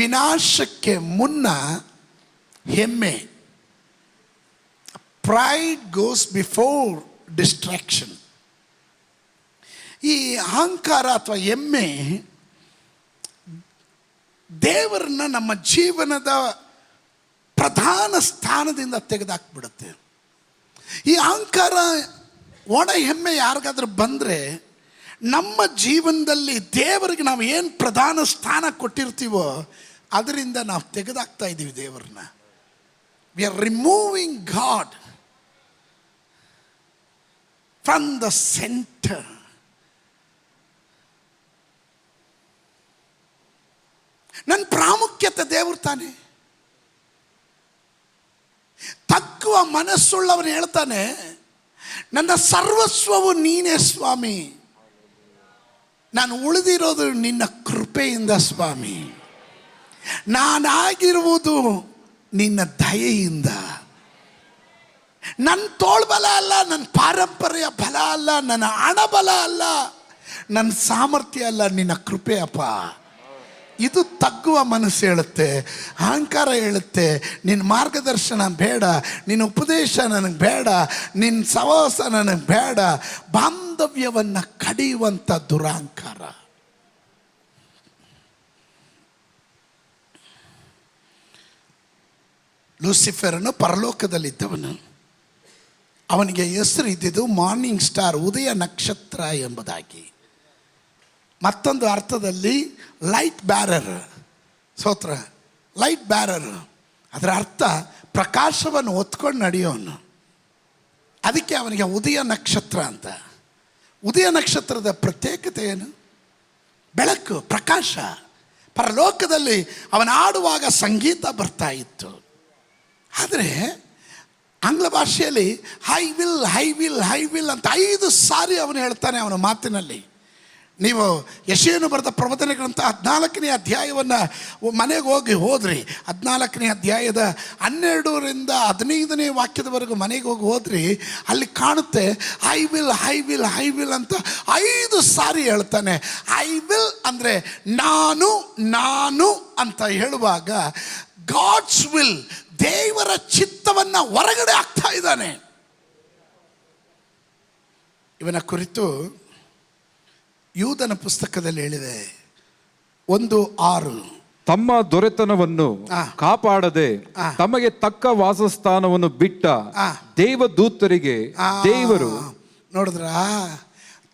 ವಿನಾಶಕ್ಕೆ ಮುನ್ನ ಹೆಮ್ಮೆ. Pride goes before distraction. ಈ ಅಹಂಕಾರ ಅಥವಾ ಹೆಮ್ಮೆ ದೇವರನ್ನ ನಮ್ಮ ಜೀವನದ ಪ್ರಧಾನ ಸ್ಥಾನದಿಂದ ತೆಗೆದಾಕ್ಬಿಡುತ್ತೆ. ಈ ಅಹಂಕಾರ, ಒಣ ಹೆಮ್ಮೆ ಯಾರಿಗಾದ್ರೂ ಬಂದರೆ ನಮ್ಮ ಜೀವನದಲ್ಲಿ ದೇವರಿಗೆ ನಾವು ಏನು ಪ್ರಧಾನ ಸ್ಥಾನ ಕೊಟ್ಟಿರ್ತೀವೋ ಅದರಿಂದ ನಾವು ತೆಗೆದಾಕ್ತಾ ಇದ್ದೀವಿ ದೇವರನ್ನ. We are removing god from the centre. ನನ್ನ ಪ್ರಾಮುಖ್ಯತೆ ದೇವರು ತಾನೆ. ತಗ್ಗುವ ಮನಸ್ಸುಳ್ಳವನು ಹೇಳ್ತಾನೆ, ನನ್ನ ಸರ್ವಸ್ವವು ನೀನೇ ಸ್ವಾಮಿ, ನಾನು ಉಳಿದಿರೋದು ನಿನ್ನ ಕೃಪೆಯಿಂದ ಸ್ವಾಮಿ, ನಾನಾಗಿರುವುದು ನಿನ್ನ ದಯೆಯಿಂದ. ನನ್ನ ತೋಳ್ಬಲ ಅಲ್ಲ, ನನ್ನ ಪಾರಂಪರ್ಯ ಬಲ ಅಲ್ಲ, ನನ್ನ ಹಣಬಲ ಅಲ್ಲ, ನನ್ನ ಸಾಮರ್ಥ್ಯ ಅಲ್ಲ, ನಿನ್ನ ಕೃಪೆ ಅಪ್ಪ. ಇದು ತಗ್ಗುವ ಮನಸ್ಸು ಹೇಳುತ್ತೆ. ಅಹಂಕಾರ ಹೇಳುತ್ತೆ, ನಿನ್ನ ಮಾರ್ಗದರ್ಶನ ಬೇಡ, ನಿನ್ನ ಉಪದೇಶ ನನಗೆ ಬೇಡ, ನಿನ್ನ ಸಹವಾಸ ನನಗೆ ಬೇಡ. ಬಾಂಧವ್ಯವನ್ನು ಕಡಿಯುವಂಥ ದುರಹಂಕಾರ. ಲೂಸಿಫರನು ಪರಲೋಕದಲ್ಲಿದ್ದವನು. ಅವನಿಗೆ ಹೆಸರು ಇದ್ದಿದ್ದು ಮಾರ್ನಿಂಗ್ ಸ್ಟಾರ್, ಉದಯ ನಕ್ಷತ್ರ ಎಂಬುದಾಗಿ. ಮತ್ತೊಂದು ಅರ್ಥದಲ್ಲಿ ಲೈಟ್ ಬ್ಯಾರರ್. ಸ್ತೋತ್ರ. ಲೈಟ್ ಬ್ಯಾರರ್ ಅದರ ಅರ್ಥ ಪ್ರಕಾಶವನ್ನು ಹೊತ್ಕೊಂಡು ನಡೆಯೋನು. ಅದಕ್ಕೆ ಅವನಿಗೆ ಉದಯ ನಕ್ಷತ್ರ ಅಂತ. ಉದಯ ನಕ್ಷತ್ರದ ಪ್ರತ್ಯೇಕತೆ ಏನು? ಬೆಳಕು, ಪ್ರಕಾಶ. ಪರಲೋಕದಲ್ಲಿ ಅವನ ಆಡುವಾಗ ಸಂಗೀತ ಬರ್ತಾ ಇತ್ತು. ಆದರೆ ಆಂಗ್ಲ ಭಾಷೆಯಲ್ಲಿ I will I will I will ಅಂತ 5 ಸಾರಿ ಅವನು ಹೇಳ್ತಾನೆ ಅವನ ಮಾತಿನಲ್ಲಿ. ನೀವು ಯೆಶಾಯನು ಬರೆದ ಪ್ರವಚನ ಗ್ರಂಥ 14ನೇ ಅಧ್ಯಾಯವನ್ನು ಮನೆಗೆ ಹೋದ್ರಿ, 14ನೇ ಅಧ್ಯಾಯದ 12ರಿಂದ 15ನೇ ವಾಕ್ಯದವರೆಗೂ ಮನೆಗೆ ಹೋದ್ರಿ, ಅಲ್ಲಿ ಕಾಣುತ್ತೆ I will I will I will ಅಂತ 5 ಸಾರಿ ಹೇಳ್ತಾನೆ. ಐ ವಿಲ್ ಅಂದರೆ ನಾನು ನಾನು ಅಂತ ಹೇಳುವಾಗ ಗಾಡ್ಸ್ ವಿಲ್, ದೇವರ ಚಿತ್ತವನ್ನು ಹೊರಗಡೆ ಆಗ್ತಾ ಇದ್ದಾನೆ. ಇವನ ಕುರಿತು ಯೂದನ ಪುಸ್ತಕದಲ್ಲಿ ಹೇಳಿದೆ 1:6, ತಮ್ಮ ದೊರೆತನವನ್ನು ಕಾಪಾಡದೆ ತಮಗೆ ತಕ್ಕ ವಾಸಸ್ಥಾನವನ್ನು ಬಿಟ್ಟ ದೇವದೂತರಿಗೆ ದೇವರು. ನೋಡಿದ್ರ,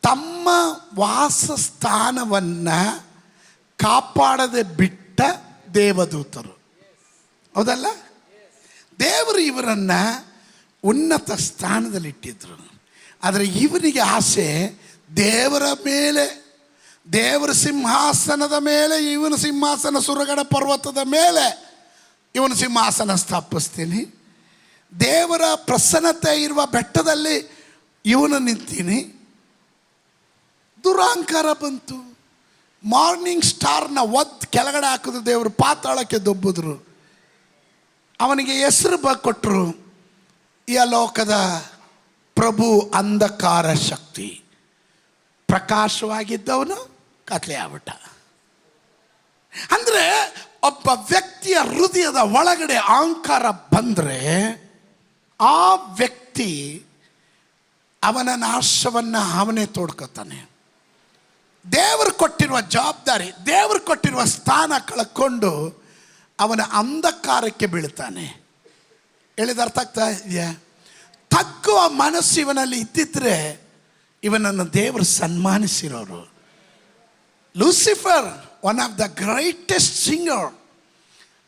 ತಮ್ಮ ವಾಸಸ್ಥಾನವನ್ನ ಕಾಪಾಡದೆ ಬಿಟ್ಟ ದೇವದೂತರು. ಹೌದಲ್ಲ? ದೇವರು ಇವರನ್ನ ಉನ್ನತ ಸ್ಥಾನದಲ್ಲಿಟ್ಟಿದ್ರು. ಆದರೆ ಇವನಿಗೆ ಆಸೆ ದೇವರ ಮೇಲೆ, ದೇವರ ಸಿಂಹಾಸನದ ಮೇಲೆ, ಇವನ ಸಿಂಹಾಸನ ಸುರಗಡ ಪರ್ವತದ ಮೇಲೆ ಇವನು ಸಿಂಹಾಸನ ಸ್ಥಾಪಿಸ್ತೀನಿ, ದೇವರ ಪ್ರಸನ್ನತೆ ಇರುವ ಬೆಟ್ಟದಲ್ಲಿ ಇವನು ನಿಂತೀನಿ. ದುರಹಂಕಾರ ಬಂತು. ಮಾರ್ನಿಂಗ್ ಸ್ಟಾರ್ನ ಕೆಳಗಡೆ ಹಾಕಿದ್ರು, ದೇವರು ಪಾತಾಳಕ್ಕೆ ದೊಬ್ಬಿದ್ರು. ಅವನಿಗೆ ಹೆಸರು ಕೊಟ್ಟರು, ಈ ಲೋಕದ ಪ್ರಭು ಅಂಧಕಾರ ಶಕ್ತಿ. ಪ್ರಕಾಶವಾಗಿದ್ದವನು ಕತ್ಲೆ ಆಗ್ಬಿಟ್ಟ. ಅಂದರೆ ಒಬ್ಬ ವ್ಯಕ್ತಿಯ ಹೃದಯದ ಒಳಗಡೆ ಅಹಂಕಾರ ಬಂದರೆ ಆ ವ್ಯಕ್ತಿ ಅವನ ನಾಶವನ್ನು ಅವನೇ ತೋಡ್ಕೊತಾನೆ. ದೇವರು ಕೊಟ್ಟಿರುವ ಜವಾಬ್ದಾರಿ, ದೇವರು ಕೊಟ್ಟಿರುವ ಸ್ಥಾನ ಕಳ್ಕೊಂಡು ಅವನ ಅಂಧಕಾರಕ್ಕೆ ಬೀಳ್ತಾನೆ. ಹೇಳಿದ ಅರ್ಥ ಆಗ್ತಾ ಇದೆಯಾ? ತಗ್ಗುವ ಮನಸ್ಸು ಇವನಲ್ಲಿ ಇದ್ದಿದ್ರೆ ಇವನನ್ನು ದೇವರು ಸನ್ಮಾನಿಸಿರೋರು. Lucifer, one of the greatest singer,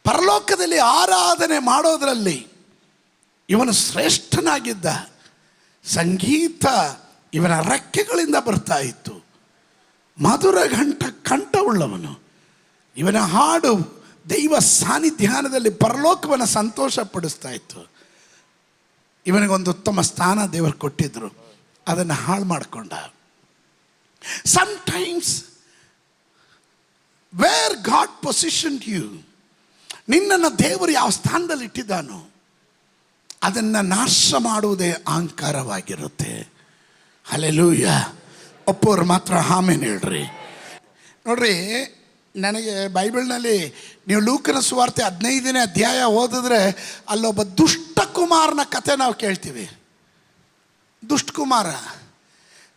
ಪರಲೋಕದಲ್ಲಿ ಆರಾಧನೆ ಮಾಡೋದರಲ್ಲಿ ಇವನು ಶ್ರೇಷ್ಠನಾಗಿದ್ದ. ಸಂಗೀತ ಇವನ ರೆಕ್ಕೆಗಳಿಂದ ಬರ್ತಾ ಇತ್ತು. ಮಧುರ ಕಂಠವುಳ್ಳವನು. ಇವನ ಹಾಡು ದೈವ ಸಾನ್ನಿಧ್ಯಾನದಲ್ಲಿ ಪರಲೋಕವನ್ನು ಸಂತೋಷಪಡಿಸ್ತಾ ಇತ್ತು. ಇವನಿಗೊಂದು ಉತ್ತಮ ಸ್ಥಾನ ದೇವರು ಕೊಟ್ಟಿದ್ರು, ಅದನ್ನು ಹಾಳು ಮಾಡಿಕೊಂಡ. Sometimes where God positioned you, ನಿನ್ನನ್ನು ದೇವರು ಯಾವ ಸ್ಥಾನದಲ್ಲಿ ಇಟ್ಟಿದ್ದಾನೋ ಅದನ್ನು ನಾಶ ಮಾಡುವುದೇ ಅಹಂಕಾರವಾಗಿರುತ್ತೆ. ಹಲ್ಲೆಲೂಯಾ. ಒಪ್ಪೋರು ಮಾತ್ರ ಆಮೆನ್ ಹೇಳ್ರಿ. ನೋಡ್ರಿ, ನನಗೆ ಬೈಬಲ್ನಲ್ಲಿ ನೀವು ಲೂಕನ ಸುವಾರ್ತೆ 15ನೇ ಅಧ್ಯಾಯ ಓದಿದ್ರೆ ಅಲ್ಲೊಬ್ಬ ದುಷ್ಟಕುಮಾರನ ಕತೆ ನಾವು ಕೇಳ್ತೀವಿ. ದುಷ್ಟಕುಮಾರ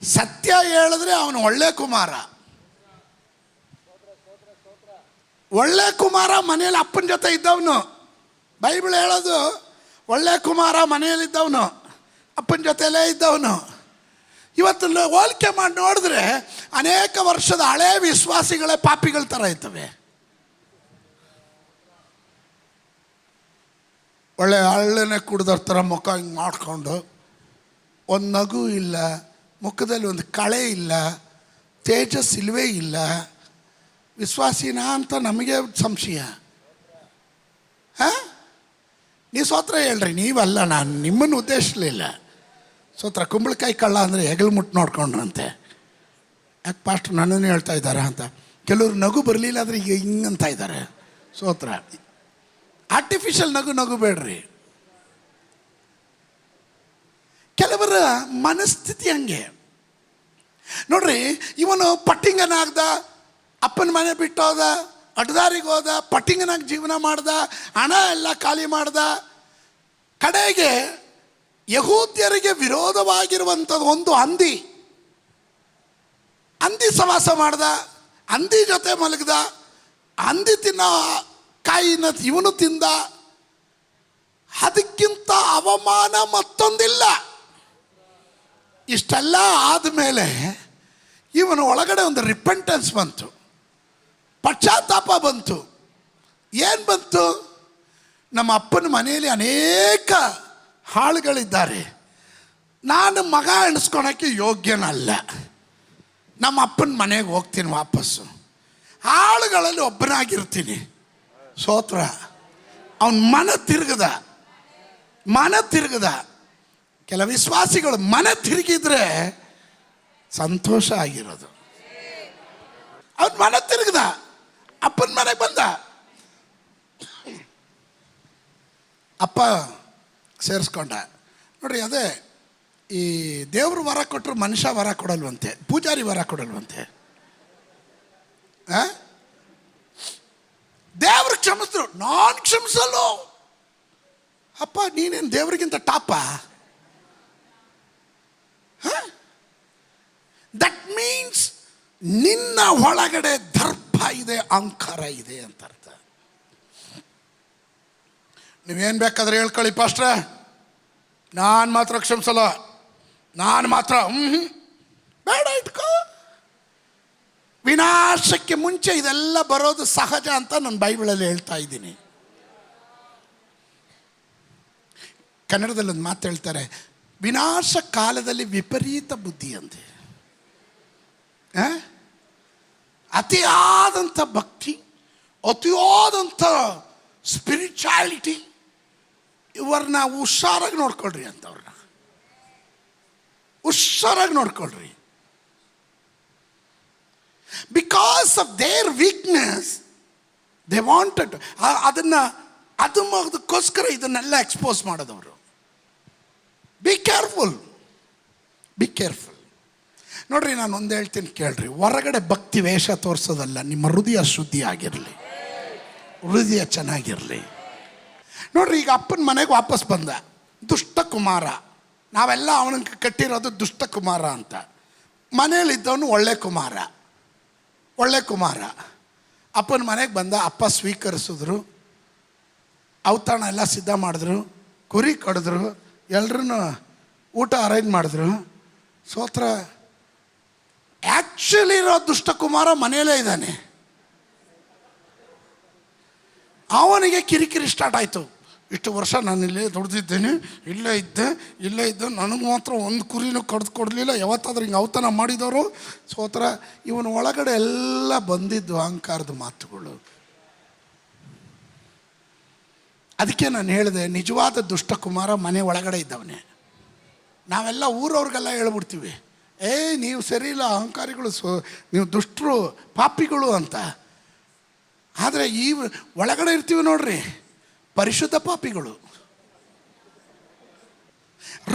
ಸತ್ಯ ಹೇಳಿದ್ರೆ ಅವನು ಒಳ್ಳೆ ಕುಮಾರ. ಒಳ್ಳೆ ಕುಮಾರ ಮನೆಯಲ್ಲಿ ಅಪ್ಪನ ಜೊತೆ ಇದ್ದವನು. ಬೈಬಲ್ ಹೇಳೋದು ಒಳ್ಳೆ ಕುಮಾರ ಮನೆಯಲ್ಲಿದ್ದವನು, ಅಪ್ಪನ ಜೊತೆಯಲ್ಲೇ ಇದ್ದವನು. ಇವತ್ತು ಹೋಲಿಕೆ ಮಾಡಿ ನೋಡಿದ್ರೆ ಅನೇಕ ವರ್ಷದ ಹಳೇ ವಿಶ್ವಾಸಿಗಳೇ ಪಾಪಿಗಳ ಥರ ಇರ್ತವೆ. ಒಳ್ಳೆ ಹಳ್ಳೆನೆ ಕುಡ್ದವ್ರ ಥರ ಮುಖ ಹಿಂಗೆ ಮಾಡಿಕೊಂಡು, ಒಂದು ನಗು ಇಲ್ಲ, ಮುಖದಲ್ಲಿ ಒಂದು ಕಳೆ ಇಲ್ಲ, ತೇಜಸ್ ಇಲ್ಲವೇ ಇಲ್ಲ. ವಿಶ್ವಾಸಿನ ಅಂತ ನಮಗೆ ಸಂಶಯ. ಹಾಂ, ನೀವು ಸ್ತೋತ್ರ ಹೇಳ್ರಿ. ನೀವಲ್ಲ, ನಾನು ನಿಮ್ಮನ್ನು ಉದ್ದೇಶಿಸಲಿಲ್ಲ. ಸ್ತೋತ್ರ. ಕುಂಬಳಕಾಯಿ ಕಳ್ಳ ಅಂದರೆ ಹೆಗಲು ಮುಟ್ಟು ನೋಡ್ಕೊಂಡ್ರಂತೆ. ಯಾಕೆ ಪಾಸ್ಟ್ರು ನನ್ನನ್ನು ಹೇಳ್ತಾ ಇದ್ದಾರೆ ಅಂತ. ಕೆಲವರು ನಗು ಬರಲಿಲ್ಲ ಆದರೆ ಈಗ ಹಿಂಗಂತ ಇದ್ದಾರೆ. ಸ್ತೋತ್ರ. ಆರ್ಟಿಫಿಷಿಯಲ್ ನಗು ಬೇಡ್ರಿ. ಕೆಲವರ ಮನಸ್ಥಿತಿ ಹಂಗೆ ನೋಡ್ರಿ. ಇವನು ಪಟ್ಟಿಂಗನಾಗ್ದ, ಅಪ್ಪನ ಮನೆ ಬಿಟ್ಟೋದ, ಅಡ್ದಾರಿಗೆ ಹೋದ, ಪಟ್ಟಿಂಗನಾಗಿ ಜೀವನ ಮಾಡ್ದ, ಹಣ ಎಲ್ಲ ಖಾಲಿ ಮಾಡ್ದ. ಕಡೆಗೆ ಯಹೂದ್ಯರಿಗೆ ವಿರೋಧವಾಗಿರುವಂಥದ್ದು ಒಂದು ಹಂದಿ ಸವಾಸ ಮಾಡ್ದ, ಹಂದಿ ಜೊತೆ ಮಲಗ್ದ, ಹಂದಿ ತಿನ್ನೋ ಕಾಯಿನ ಇವನು ತಿಂದ. ಅದಕ್ಕಿಂತ ಅವಮಾನ ಮತ್ತೊಂದಿಲ್ಲ. ಇಷ್ಟೆಲ್ಲ ಆದಮೇಲೆ ಇವನು ಒಳಗಡೆ ಒಂದು ರಿಪೆಂಟೆನ್ಸ್ ಬಂತು, ಪಶ್ಚಾತ್ತಾಪ ಬಂತು. ಏನು ಬಂತು? ನಮ್ಮ ಅಪ್ಪನ ಮನೆಯಲ್ಲಿ ಅನೇಕ ಹಾಳುಗಳಿದ್ದಾರೆ, ನಾನು ಮಗ ಎಣಿಸ್ಕೊಳಕ್ಕೆ ಯೋಗ್ಯನಲ್ಲ, ನಮ್ಮ ಅಪ್ಪನ ಮನೆಗೆ ಹೋಗ್ತೀನಿ ವಾಪಸ್ಸು, ಹಾಳುಗಳಲ್ಲಿ ಒಬ್ಬನಾಗಿರ್ತೀನಿ. ಸ್ತೋತ್ರ. ಅವನ ಮನ ತಿರುಗದ. ಕೆಲ ವಿಶ್ವಾಸಿಗಳು ಮನ ತಿರುಗಿದ್ರೆ ಸಂತೋಷ ಆಗಿರೋದು. ಅವನ ಮನ ತಿರುಗದ, ಅಪ್ಪನ ಮನೆಗೆ ಬಂದ. ಅಪ್ಪ ಸೇರಿಸ್ಕೊಂಡ. ನೋಡ್ರಿ, ಅದೇ ಈ ದೇವ್ರ ವರ ಕೊಟ್ಟರು ಮನುಷ್ಯ ವರ ಕೊಡಲ್ವಂತೆ, ಪೂಜಾರಿ ವರ ಕೊಡಲ್ವಂತೆ. ದೇವ್ರಿಗೆ ಕ್ಷಮಿಸಿದ್ರು, ನಾನು ಕ್ಷಮಿಸಲು. ಅಪ್ಪ ನೀನೇನು ದೇವ್ರಿಗಿಂತ ಟಾಪ? ದಟ್ ಮೀನ್ಸ್ ನಿನ್ನ ಒಳಗಡೆ ದರ್ಪ ಇದೆ, ಅಹಂಕಾರ ಇದೆ ಅಂತ ಅರ್ಥ. ನೀವೇನು ಬೇಕಾದ್ರೆ ಹೇಳ್ಕೊಳ್ಳಿ ಪಾಸ್ಟ್ರೆ, ನಾನು ಮಾತ್ರ ಕ್ಷಮಿಸಲ್ಲ, ನಾನು ಮಾತ್ರ ಬೇಡ, ಇಟ್ಕೋ. ವಿನಾಶಕ್ಕೆ ಮುಂಚೆ ಇದೆಲ್ಲ ಬರೋದು ಸಹಜ ಅಂತ ನಾನು ಬೈಬಲಲ್ಲಿ ಹೇಳ್ತಾ ಇದ್ದೀನಿ. ಕನ್ನಡದಲ್ಲಿ ಒಂದು ಮಾತು ಹೇಳ್ತಾರೆ, ವಿನಾಶ ಕಾಲದಲ್ಲಿ ವಿಪರೀತ ಬುದ್ಧಿ ಅಂತೆ. ಅತಿಯಾದಂಥ ಭಕ್ತಿ, ಅತಿಯಾದಂಥ ಸ್ಪಿರಿಚುಯಾಲಿಟಿ, ಇವ್ರನ್ನ ಹುಷಾರಾಗಿ ನೋಡ್ಕೊಳ್ರಿ ಅಂತವ್ರನ್ನ ಹುಷಾರಾಗಿ ನೋಡ್ಕೊಳ್ರಿ. Because of their weakness they wanted ಅದಕ್ಕೋಸ್ಕರ ಇದನ್ನೆಲ್ಲ ಎಕ್ಸ್ಪೋಸ್ ಮಾಡೋದವರು. Be careful. ನೋಡ್ರಿ, ನಾನು ಒಂದು ಹೇಳ್ತೀನಿ ಕೇಳ್ರಿ. ಹೊರಗಡೆ ಭಕ್ತಿ ವೇಷ ತೋರಿಸೋದಲ್ಲ, ನಿಮ್ಮ ಹೃದಯ ಶುದ್ಧಿ ಆಗಿರಲಿ, ಹೃದಯ ಚೆನ್ನಾಗಿರಲಿ. ನೋಡ್ರಿ, ಈಗ ಅಪ್ಪನ ಮನೆಗೆ ವಾಪಸ್ ಬಂದ ದುಷ್ಟ ಕುಮಾರ. ನಾವೆಲ್ಲ ಅವನಿಗೆ ಕಟ್ಟಿರೋದು ದುಷ್ಟ ಕುಮಾರ ಅಂತ. ಮನೆಯಲ್ಲಿದ್ದವನು ಒಳ್ಳೆ ಕುಮಾರ. ಅಪ್ಪನ ಮನೆಗೆ ಬಂದ. ಅಪ್ಪ ಸ್ವೀಕರಿಸಿದ್ರು, ಔತಣ ಎಲ್ಲ ಸಿದ್ಧ ಮಾಡಿದ್ರು, ಕುರಿ ಕಡಿದ್ರು, ಎಲ್ರೂ ಊಟ ಅರೇಂಜ್ ಮಾಡಿದ್ರು. ಸ್ತೋತ್ರ. ಆ್ಯಕ್ಚುಲಿ ಇರೋ ದುಷ್ಟಕುಮಾರ ಮನೆಯಲ್ಲೇ ಇದ್ದಾನೆ. ಅವನಿಗೆ ಕಿರಿಕಿರಿ ಸ್ಟಾರ್ಟ್ ಆಯಿತು. ಇಷ್ಟು ವರ್ಷ ನಾನು ಇಲ್ಲೇ ದುಡ್ದಿದ್ದೇನೆ, ಇಲ್ಲೇ ಇದ್ದೆ, ನನಗೆ ಮಾತ್ರ ಒಂದು ಕುರಿನೂ ಕಡ್ದು ಕೊಡಲಿಲ್ಲ, ಯಾವತ್ತಾದ್ರೂ ಹಿಂಗೆ ಔತಣ ಮಾಡಿದವರು. ಸ್ತೋತ್ರ. ಇವನು ಒಳಗಡೆ ಎಲ್ಲ ಬಂದಿದ್ದು ಅಹಂಕಾರದ ಮಾತುಗಳು. ಅದಕ್ಕೆ ನಾನು ಹೇಳಿದೆ, ನಿಜವಾದ ದುಷ್ಟಕುಮಾರ ಮನೆ ಒಳಗಡೆ ಇದ್ದವನೇ. ನಾವೆಲ್ಲ ಊರವ್ರಿಗೆಲ್ಲ ಹೇಳ್ಬಿಡ್ತೀವಿ, ನೀವು ಸರಿ ಇಲ್ಲ, ಅಹಂಕಾರಿಗಳು, ನೀವು ದುಷ್ಟರು, ಪಾಪಿಗಳು ಅಂತ. ಆದರೆ ಈ ಒಳಗಡೆ ಇರ್ತೀವಿ ನೋಡ್ರಿ, ಪರಿಶುದ್ಧ ಪಾಪಿಗಳು.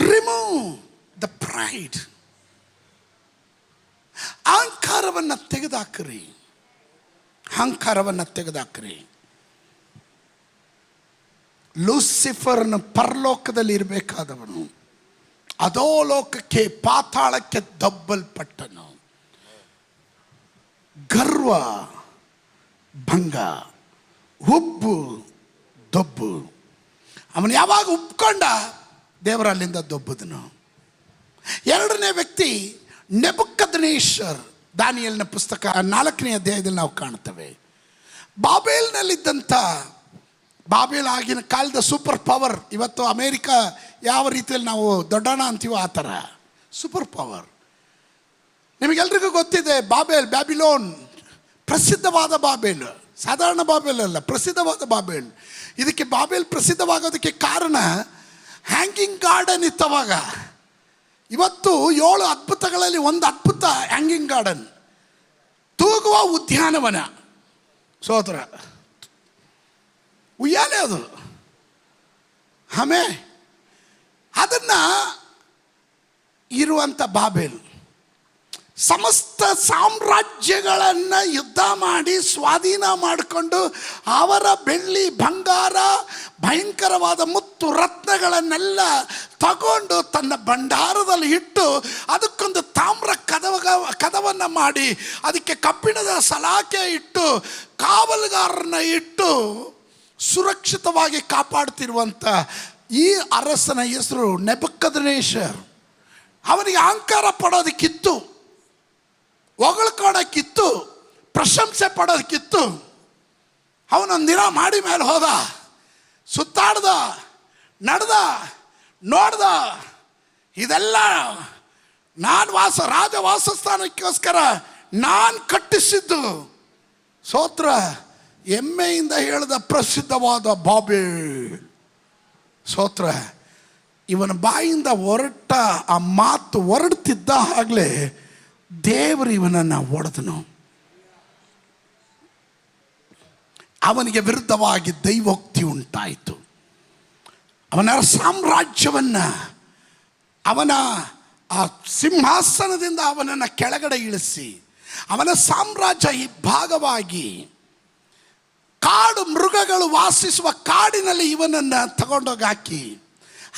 Remove the pride. ಅಹಂಕಾರವನ್ನು ತೆಗೆದುಹಾಕ್ರಿ. ಅಹಂಕಾರವನ್ನು ತೆಗೆದಾಕ್ರಿ. ಲೂಸಿಫರ್ನ ಪರಲೋಕದಲ್ಲಿ ಇರಬೇಕಾದವನು ಅಧೋಲೋಕಕ್ಕೆ ಪಾತಾಳಕ್ಕೆ ದಬ್ಬಲ್ಪಟ್ಟನು. ಗರ್ವ, ಭಂಗ, ಹುಬ್ಬು, ದೊಬ್ಬು. ಅವನು ಯಾವಾಗ ಉಪ್ಕೊಂಡ ದೇವರಲ್ಲಿಂದ ದೊಬ್ಬದನು. ಎರಡನೇ ವ್ಯಕ್ತಿ ನೆಬೂಕದ್ನೆಚ್ಚರ್. ದಾನಿಯೇಲನ ಪುಸ್ತಕ 4ನೇ ಅಧ್ಯಾಯದಲ್ಲಿ ನಾವು ಕಾಣ್ತೇವೆ. ಬಾಬೇಲ್ನಲ್ಲಿದ್ದಂಥ, ಬಾಬೇಲ್ ಆಗಿನ ಕಾಲದ ಸೂಪರ್ ಪವರ್. ಇವತ್ತು ಅಮೇರಿಕ ಯಾವ ರೀತಿಯಲ್ಲಿ ನಾವು ದೊಡ್ಡಣ ಅಂತೀವೋ ಆ ಥರ ಸೂಪರ್ ಪವರ್. ನಿಮಗೆಲ್ರಿಗೂ ಗೊತ್ತಿದೆ, ಬ್ಯಾಬಿಲೋನ್ ಪ್ರಸಿದ್ಧವಾದ ಬಾಬೇಲ್. ಸಾಧಾರಣ ಬಾಬೇಲ್ ಅಲ್ಲ, ಪ್ರಸಿದ್ಧವಾದ ಬಾಬೇಲ್. ಇದಕ್ಕೆ ಬಾಬೇಲ್ ಪ್ರಸಿದ್ಧವಾಗೋದಕ್ಕೆ ಕಾರಣ ಹ್ಯಾಂಗಿಂಗ್ ಗಾರ್ಡನ್ ಇತ್ತವಾಗ. ಇವತ್ತು 7 ಅದ್ಭುತಗಳಲ್ಲಿ ಒಂದು ಅದ್ಭುತ ಹ್ಯಾಂಗಿಂಗ್ ಗಾರ್ಡನ್, ತೂಗುವ ಉದ್ಯಾನವನ. ಸೋದರ ಉಯ್ಯಾಲೆ ಅದು. ಆಮೇಲೆ ಅದನ್ನ ಇರುವಂಥ ಬಾಬೇಲ್ ಸಮಸ್ತ ಸಾಮ್ರಾಜ್ಯಗಳನ್ನು ಯುದ್ಧ ಮಾಡಿ ಸ್ವಾಧೀನ ಮಾಡಿಕೊಂಡು ಅವರ ಬೆಳ್ಳಿ, ಬಂಗಾರ, ಭಯಂಕರವಾದ ಮುತ್ತು ರತ್ನಗಳನ್ನೆಲ್ಲ ತಗೊಂಡು ತನ್ನ ಭಂಡಾರದಲ್ಲಿ ಇಟ್ಟು ಅದಕ್ಕೊಂದು ತಾಮ್ರ ಕದವನ್ನು ಮಾಡಿ ಅದಕ್ಕೆ ಕಬ್ಬಿಣದ ಸಲಾಕೆ ಇಟ್ಟು ಕಾವಲುಗಾರನ ಇಟ್ಟು ಸುರಕ್ಷಿತವಾಗಿ ಕಾಪಾಡ್ತಿರುವಂಥ ಈ ಅರಸನ ಹೆಸರು ನೆಬೂಕದ್ನೆಚ್ಚರ್. ಅವನಿಗೆ ಅಹಂಕಾರ ಪಡೋದಕ್ಕಿತ್ತು, ಹೊಗಳ್ಕೊಡೋಕ್ಕಿತ್ತು, ಪ್ರಶಂಸೆ ಪಡೋದಕ್ಕಿತ್ತು. ಅವನೊಂದಿನ ಮಾಡಿ ಮೇಲೆ ಹೋದ, ಸುತ್ತಾಡ್ದ, ನಡೆದ, ನೋಡ್ದ. ಇದೆಲ್ಲ ನಾನು ರಾಜ ವಾಸಸ್ಥಾನಕ್ಕೋಸ್ಕರ ನಾನು ಕಟ್ಟಿಸಿದ್ದು. ಸ್ತೋತ್ರ. ಹೆಮ್ಮೆಯಿಂದ ಹೇಳಿದ ಪ್ರಸಿದ್ಧವಾದ ಬಾಬೇಲ್. ಸ್ತೋತ್ರ. ಇವನ ಬಾಯಿಂದ ಹೊರಟ ಆ ಮಾತು ಹೊರಡ್ತಿದ್ದ ಆಗಲೇ ದೇವರು ಇವನನ್ನು ಹೊಡೆದನು. ಅವನಿಗೆ ವಿರುದ್ಧವಾಗಿ ದೈವೋಕ್ತಿ ಉಂಟಾಯಿತು. ಅವನ ಸಾಮ್ರಾಜ್ಯವನ್ನು, ಅವನ ಆ ಸಿಂಹಾಸನದಿಂದ ಅವನನ್ನು ಕೆಳಗಡೆ ಇಳಿಸಿ ಅವನ ಸಾಮ್ರಾಜ್ಯ ಇಬ್ಬಾಗವಾಗಿ ಕಾಡು ಮೃಗಗಳು ವಾಸಿಸುವ ಕಾಡಿನಲ್ಲಿ ಇವನನ್ನು ತಗೊಂಡೋಗಿ ಹಾಕಿ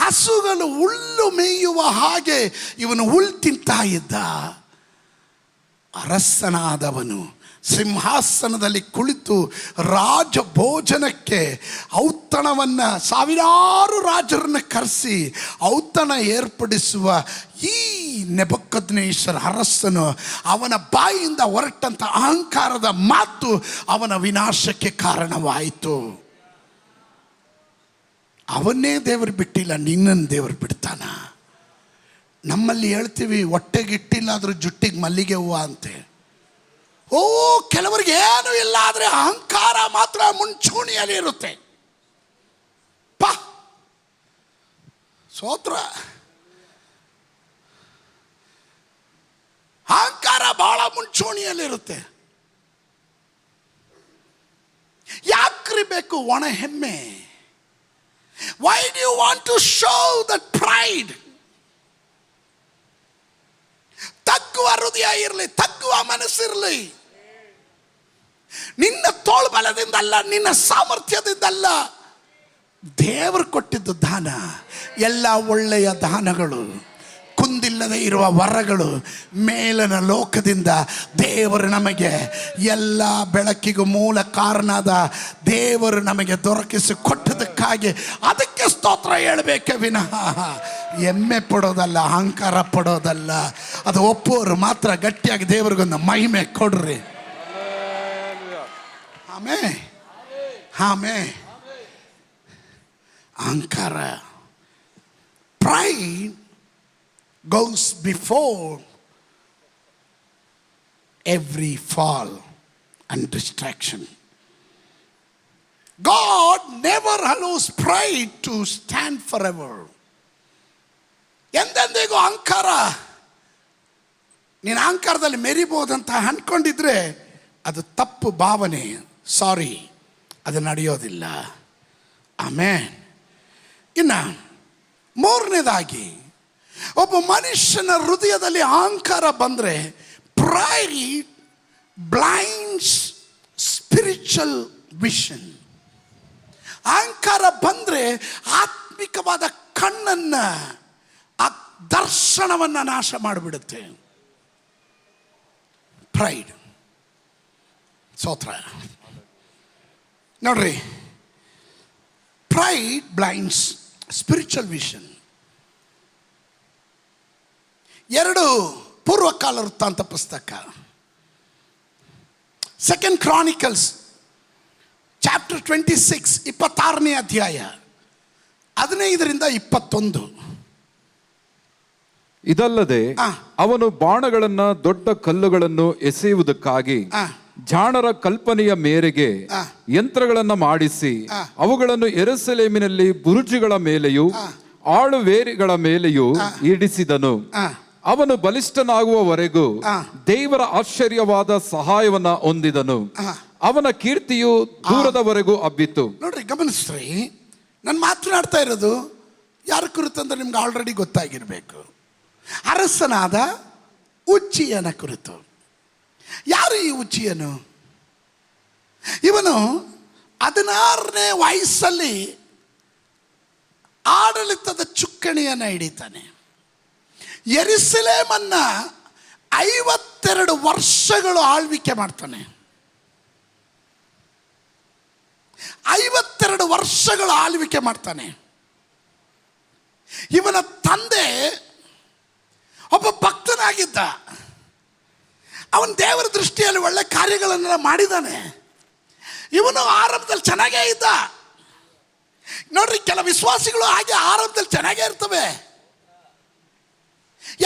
ಹಸುಗಳು ಹುಲ್ಲು ಮೇಯುವ ಹಾಗೆ ಇವನು ಹುಲ್ಲು ತಿಂತಾ ಇದ್ದ. ಅರಸನಾದವನು ಸಿಂಹಾಸನದಲ್ಲಿ ಕುಳಿತು ರಾಜ ಭೋಜನಕ್ಕೆ ಔತಣವನ್ನು, ಸಾವಿರಾರು ರಾಜರನ್ನು ಕರೆಸಿ ಔತಣ ಏರ್ಪಡಿಸುವ ಈ ನೆಬೂಕದ್ನೆಚ್ಚರ್ ಅರಸನು, ಅವನ ಬಾಯಿಯಿಂದ ಹೊರಟಂಥ ಅಹಂಕಾರದ ಮಾತು ಅವನ ವಿನಾಶಕ್ಕೆ ಕಾರಣವಾಯಿತು. ಅವನ್ನೇ ದೇವರು ಬಿಟ್ಟಿಲ್ಲ, ನಿನ್ನನ್ನು ದೇವರು ಬಿಡ್ತಾನ. ನಮ್ಮಲ್ಲಿ ಹೇಳ್ತೀವಿ ಹೊಟ್ಟೆಗಿಟ್ಟಿಲ್ಲ ಆದರೂ ಜುಟ್ಟಿಗೆ ಮಲ್ಲಿಗೆ ಹೂವು ಅಂತೆ. ಕೆಲವರಿಗೆ ಏನು ಇಲ್ಲ, ಆದರೆ ಅಹಂಕಾರ ಮಾತ್ರ ಮುಂಚೂಣಿಯಲ್ಲಿ ಇರುತ್ತೆ. ಸ್ತೋತ್ರ. ಅಹಂಕಾರ ಬಹಳ ಮುಂಚೂಣಿಯಲ್ಲಿರುತ್ತೆ. ಯಾಕ್ರಿ ಬೇಕು ಒಣ ಹೆಮ್ಮೆ? Why do you want to show that pride? ತಗ್ಗುವ ಹೃದಯ ಇರಲಿ, ತಗ್ಗುವ ಮನಸ್ಸಿರಲಿ. ನಿನ್ನ ತೋಳ್ಬಲದಿಂದಲ್ಲ, ನಿನ್ನ ಸಾಮರ್ಥ್ಯದಿಂದಲ್ಲ, ದೇವರು ಕೊಟ್ಟಿದ್ದು ದಾನ. ಎಲ್ಲ ಒಳ್ಳೆಯ ದಾನಗಳು, ಕುಂದಿಲ್ಲದೆ ಇರುವ ವರಗಳು ಮೇಲನ ಲೋಕದಿಂದ ದೇವರು ನಮಗೆ, ಎಲ್ಲ ಬೆಳಕಿಗೂ ಮೂಲ ಕಾರಣದ ದೇವರು ನಮಗೆ ದೊರಕಿಸಿ ಕೊಟ್ಟದಕ್ಕಾಗಿ ಅದಕ್ಕೆ ಸ್ತೋತ್ರ ಹೇಳಬೇಕೆ ವಿನಃ ಹೆಮ್ಮೆ ಪಡೋದಲ್ಲ, ಅಹಂಕಾರ ಪಡೋದಲ್ಲ. ಅದು ಒಪ್ಪೋರು ಮಾತ್ರ ಗಟ್ಟಿಯಾಗಿ ದೇವರಿಗೊಂದು ಮಹಿಮೆ ಕೊಡ್ರಿ. ಆಮೇಲೆ ಆಮೇಲೆ ಅಹಂಕಾರ, pride goes before every fall and distraction. God never allows pride to stand forever. ಎಂದೆಂದಿಗೂ ಅಹಂಕಾರ, ನೀನು ಅಹಂಕಾರದಲ್ಲಿ ಮೆರಿಬೋದಂತ ಅಂದ್ಕೊಂಡಿದ್ರೆ ಅದು ತಪ್ಪು ಭಾವನೆ. ಸಾರಿ, ಅದು ನಡೆಯೋದಿಲ್ಲ. ಆಮೇಲೆ ಇನ್ನು ಮೂರನೇದಾಗಿ, ಒಬ್ಬ ಮನುಷ್ಯನ ಹೃದಯದಲ್ಲಿ ಅಹಂಕಾರ ಬಂದರೆ ಪ್ರೈಡ್ ಬ್ಲೈಂಡ್ಸ್ ಸ್ಪಿರಿಚುವಲ್ ವಿಷನ್. ಅಹಂಕಾರ ಬಂದರೆ ಆತ್ಮಿಕವಾದ ಕಣ್ಣನ್ನು, ಆ ದರ್ಶನವನ್ನು ನಾಶ ಮಾಡಿಬಿಡುತ್ತೆ. ಪ್ರೈಡ್. ಸ್ತೋತ್ರ. ನೋಡ್ರಿ, ಪ್ರೈಡ್ ಬ್ಲೈಂಡ್ಸ್ ಸ್ಪಿರಿಚುವಲ್ ವಿಷನ್. 2 ಪೂರ್ವಕಾಲ ವೃತ್ತಾಂತ ಪುಸ್ತಕ, 2 Chronicles ಚಾಪ್ಟರ್ 26, 26ನೇ ಅಧ್ಯಾಯ 15ರಿಂದ 21. ಇದಲ್ಲದೆ ಅವನು ಬಾಣಗಳನ್ನ, ದೊಡ್ಡ ಕಲ್ಲುಗಳನ್ನು ಎಸೆಯುವುದಕ್ಕಾಗಿ ಜಾಣರ ಕಲ್ಪನೆಯ ಮೇರೆಗೆ ಯಂತ್ರಗಳನ್ನ ಮಾಡಿಸಿ ಅವುಗಳನ್ನು ಯೆರೂಸಲೇಮಿನಲ್ಲಿ ಬುರುಜುಗಳ ಮೇಲೆಯೂ ಆಳುವೇರಿಗಳ ಮೇಲೆಯೂ ಇಡಿಸಿದನು. ಅವನು ಬಲಿಷ್ಠನಾಗುವವರೆಗೂ ದೇವರ ಆಶ್ಚರ್ಯವಾದ ಸಹಾಯವನ್ನ ಹೊಂದಿದನು. ಅವನ ಕೀರ್ತಿಯು ದೂರದವರೆಗೂ ಹಬ್ಬಿತು. ನೋಡ್ರಿ, ಗಮನಿಸ್ರಿ, ನಾನು ಮಾತನಾಡ್ತಾ ಇರೋದು ಯಾರ ಕುರಿತಂದ್ರೆ ನಿಮ್ಗೆ ಆಲ್ರೆಡಿ ಗೊತ್ತಾಗಿರ್ಬೇಕು. ಅರಸನಾದ ಉಜ್ಜೀಯನ ಕುರಿತು. ಯಾರು ಈ ಉಜ್ಜೀಯನು? ಇವನು 16ನೇ ವಯಸ್ಸಲ್ಲಿ ಆಡಳಿತದ ಚುಕ್ಕಾಣಿಯನ್ನು ಹಿಡಿತಾನೆ. ಯೆರೂಸಲೇಮನ್ನ 52 ವರ್ಷಗಳು ಆಳ್ವಿಕೆ ಮಾಡ್ತಾನೆ. 52 ವರ್ಷಗಳು ಆಳ್ವಿಕೆ ಮಾಡ್ತಾನೆ. ಇವನ ತಂದೆ ಒಬ್ಬ ಭಕ್ತನಾಗಿದ್ದ. ಅವನ ದೇವರ ದೃಷ್ಟಿಯಲ್ಲಿ ಒಳ್ಳೆ ಕಾರ್ಯಗಳನ್ನೆಲ್ಲ ಮಾಡಿದ್ದಾನೆ. ಇವನು ಆರಂಭದಲ್ಲಿ ಚೆನ್ನಾಗೇ ಇದ್ದ. ನೋಡ್ರಿ, ಕೆಲ ವಿಶ್ವಾಸಿಗಳು ಹಾಗೆ ಆರಂಭದಲ್ಲಿ ಚೆನ್ನಾಗೇ ಇರ್ತವೆ.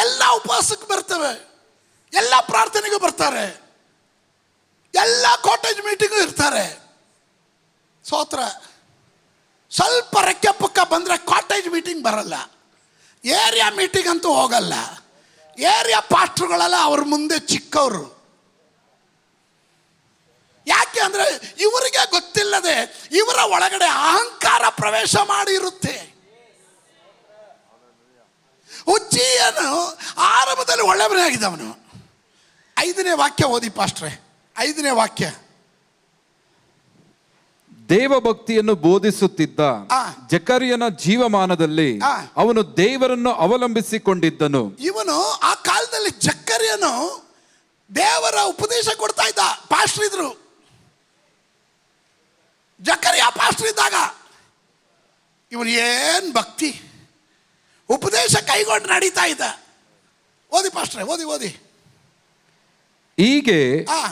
ಎಲ್ಲ ಉಪವಾಸಕ್ಕೆ ಬರ್ತವೆ, ಎಲ್ಲ ಪ್ರಾರ್ಥನೆಗೂ ಬರ್ತಾರೆ, ಎಲ್ಲ ಕಾಟೇಜ್ ಮೀಟಿಂಗು ಇರ್ತಾರೆ. ಸ್ತೋತ್ರ. ಸ್ವಲ್ಪ ರೆಕ್ಕೆ ಪುಕ್ಕ ಬಂದರೆ ಕಾಟೇಜ್ ಮೀಟಿಂಗ್ ಬರಲ್ಲ, ಏರಿಯಾ ಮೀಟಿಂಗ್ ಅಂತೂ ಹೋಗಲ್ಲ. ಏರಿಯಾ ಪಾಸ್ಟರ್ಗಳೆಲ್ಲ ಅವ್ರ ಮುಂದೆ ಚಿಕ್ಕವರು. ಯಾಕೆ ಅಂದರೆ ಇವರಿಗೆ ಗೊತ್ತಿಲ್ಲದೆ ಇವರ ಒಳಗಡೆ ಅಹಂಕಾರ ಪ್ರವೇಶ ಮಾಡಿರುತ್ತೆ. ಉಜ್ಜೀಯನು ಆರಂಭದಲ್ಲಿ ಒಳ್ಳೆಯವನೇ ಆಗಿದ್ದವನು. 5ನೇ ವಾಕ್ಯ ಓದಿ ಪಾಸ್ಟ್ರೆ. 5ನೇ ವಾಕ್ಯ. ದೇವಭಕ್ತಿಯನ್ನು ಬೋಧಿಸುತ್ತಿದ್ದ ಜಕರ್ಯನ ಜೀವಮಾನದಲ್ಲಿ ಅವನು ದೇವರನ್ನು ಅವಲಂಬಿಸಿಕೊಂಡಿದ್ದನು. ಇವನು ಆ ಕಾಲದಲ್ಲಿ ಜಕರ್ಯನು ದೇವರ ಉಪದೇಶ ಕೊಡ್ತಾ ಇದ್ದ. ಪಾಸ್ಟರ್ ಇದ್ರು. ಜಕರ್ಯ ಪಾಸ್ಟರ್ ಇದ್ದಾಗ ಇವನು ಏನು ಭಕ್ತಿ, ಉಪದೇಶ ಕೈಗೊಂಡು ನಡೀತಾ ಇದ್ದ. ಓದಿ ಪಾಸ್ಟ್ರೆ, ಓದಿ ಓದಿ. ಹೀಗೆ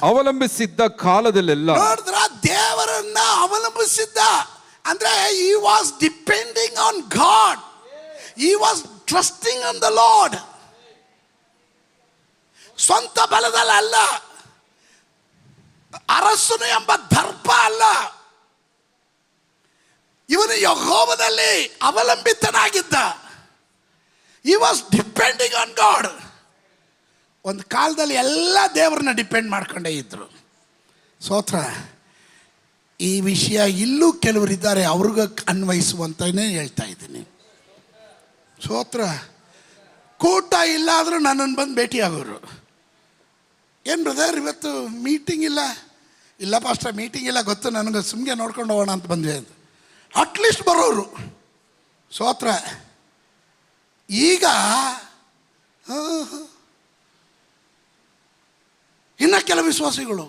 ಅವಲಂಬಿಸಿದ್ದ ಕಾಲದಲ್ಲೆಲ್ಲ ನೋಡಿದ್ರ, ದೇವರನ್ನ ಅವಲಂಬಿಸಿದ್ದ ಅಂದ್ರೆ he was depending on God, he was trusting on the Lord. ಸ್ವಂತ ಬಲದಲ್ಲಿ ಅಲ್ಲ, ಅರಸನು ಎಂಬ ದರ್ಪ ಅಲ್ಲ, ಇವನು ಯೆಹೋವನಲ್ಲಿ ಅವಲಂಬಿತನಾಗಿದ್ದ. he was depending on God. ಒಂದು ಕಾಲದಲ್ಲಿ ಎಲ್ಲ ದೇವರನ್ನ ಡಿಪೆಂಡ್ ಮಾಡ್ಕೊಂಡೇ ಇದ್ರು. ಸ್ತೋತ್ರ. ಈ ವಿಷಯ ಇಲ್ಲೂ ಕೆಲವರಿದ್ದಾರೆ, ಅವ್ರಿಗೆ ಅನ್ವಯಿಸುವಂತನೇ ಹೇಳ್ತಾ ಇದ್ದೀನಿ. ಸ್ತೋತ್ರ. ಕೂಟ ಇಲ್ಲ ಆದರೂ ನನ್ನನ್ನು ಬಂದು ಭೇಟಿಯಾಗೋರು. ಏನು ಬ್ರದರ್ ಇವತ್ತು ಮೀಟಿಂಗ್ ಇಲ್ಲ? ಇಲ್ಲ ಪಾಸ್ಟರ್ ಮೀಟಿಂಗ್ ಇಲ್ಲ, ಗೊತ್ತು ನನಗೆ, ಸುಮ್ಮನೆ ನೋಡ್ಕೊಂಡು ಹೋಗೋಣ ಅಂತ ಬಂದ್ವಿ ಅಂತ ಅಟ್ಲೀಸ್ಟ್ ಬರೋರು. ಸ್ತೋತ್ರ. ಈಗ ಇನ್ನು ಕೆಲವು ವಿಶ್ವಾಸಿಗಳು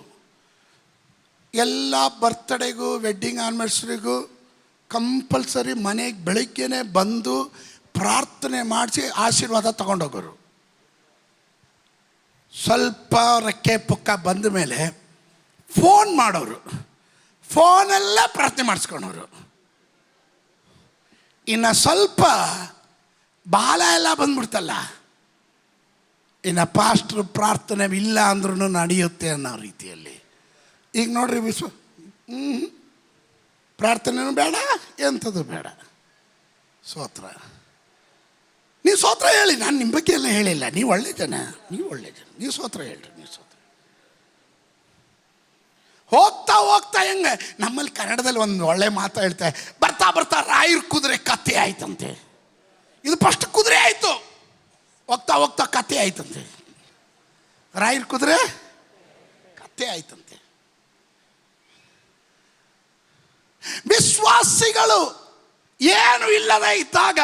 ಎಲ್ಲ ಬರ್ತ್ಡೇಗೂ ವೆಡ್ಡಿಂಗ್ ಆನಿವರ್ಸರಿಗೂ ಕಂಪಲ್ಸರಿ ಮನೆಗೆ ಬೆಳಗ್ಗೆನೆ ಬಂದು ಪ್ರಾರ್ಥನೆ ಮಾಡಿಸಿ ಆಶೀರ್ವಾದ ತಗೊಂಡೋಗೋರು. ಸ್ವಲ್ಪ ರೆಕ್ಕೆ ಪುಕ್ಕ ಬಂದ ಮೇಲೆ ಫೋನ್ ಮಾಡೋರು, ಫೋನೆಲ್ಲ ಪ್ರಾರ್ಥನೆ ಮಾಡಿಸ್ಕೊಳೋರು. ಇನ್ನು ಸ್ವಲ್ಪ ಬಾಲ ಎಲ್ಲ ಬಂದ್ಬಿಡ್ತಲ್ಲ, ಇನ್ನು ಪಾಸ್ಟ್ರ್ ಪ್ರಾರ್ಥನೆ ಇಲ್ಲ ಅಂದ್ರೂ ನಡೆಯುತ್ತೆ ಅನ್ನೋ ರೀತಿಯಲ್ಲಿ. ಈಗ ನೋಡ್ರಿ, ಪ್ರಾರ್ಥನೆನೂ ಬೇಡ, ಎಂಥದ್ದು ಬೇಡ. ಸ್ತೋತ್ರ. ನೀವು ಸ್ತೋತ್ರ ಹೇಳಿ, ನಾನು ನಿಮ್ಮ ಬಗ್ಗೆ ಎಲ್ಲ ಹೇಳಿಲ್ಲ. ನೀವು ಒಳ್ಳೆ ಜನ, ನೀವು ಒಳ್ಳೆ ಜನ, ನೀವು ಸ್ತೋತ್ರ ಹೇಳ್ರಿ, ನೀವು ಸ್ತೋತ್ರ. ಹೋಗ್ತಾ ಹೋಗ್ತಾ ಹೆಂಗೆ ನಮ್ಮಲ್ಲಿ ಕನ್ನಡದಲ್ಲಿ ಒಂದು ಒಳ್ಳೆ ಮಾತು ಹೇಳ್ತಾರೆ, ಬರ್ತಾ ಬರ್ತಾ ರಾಯರ್ ಕುದುರೆ ಕತ್ತೆ ಆಯ್ತಂತೆ. ಇದು ಫಸ್ಟ್ ಕುದುರೆ ಆಯಿತು, ಹೋಗ್ತಾ ಹೋಗ್ತಾ ಕತ್ತೆ ಆಯ್ತಂತೆ. ರಾಯರ್ ಕುದುರೆ ಕತ್ತೆ ಆಯ್ತಂತೆ. ವಿಶ್ವಾಸಿಗಳು ಏನು ಇಲ್ಲದೆ ಇದ್ದಾಗ,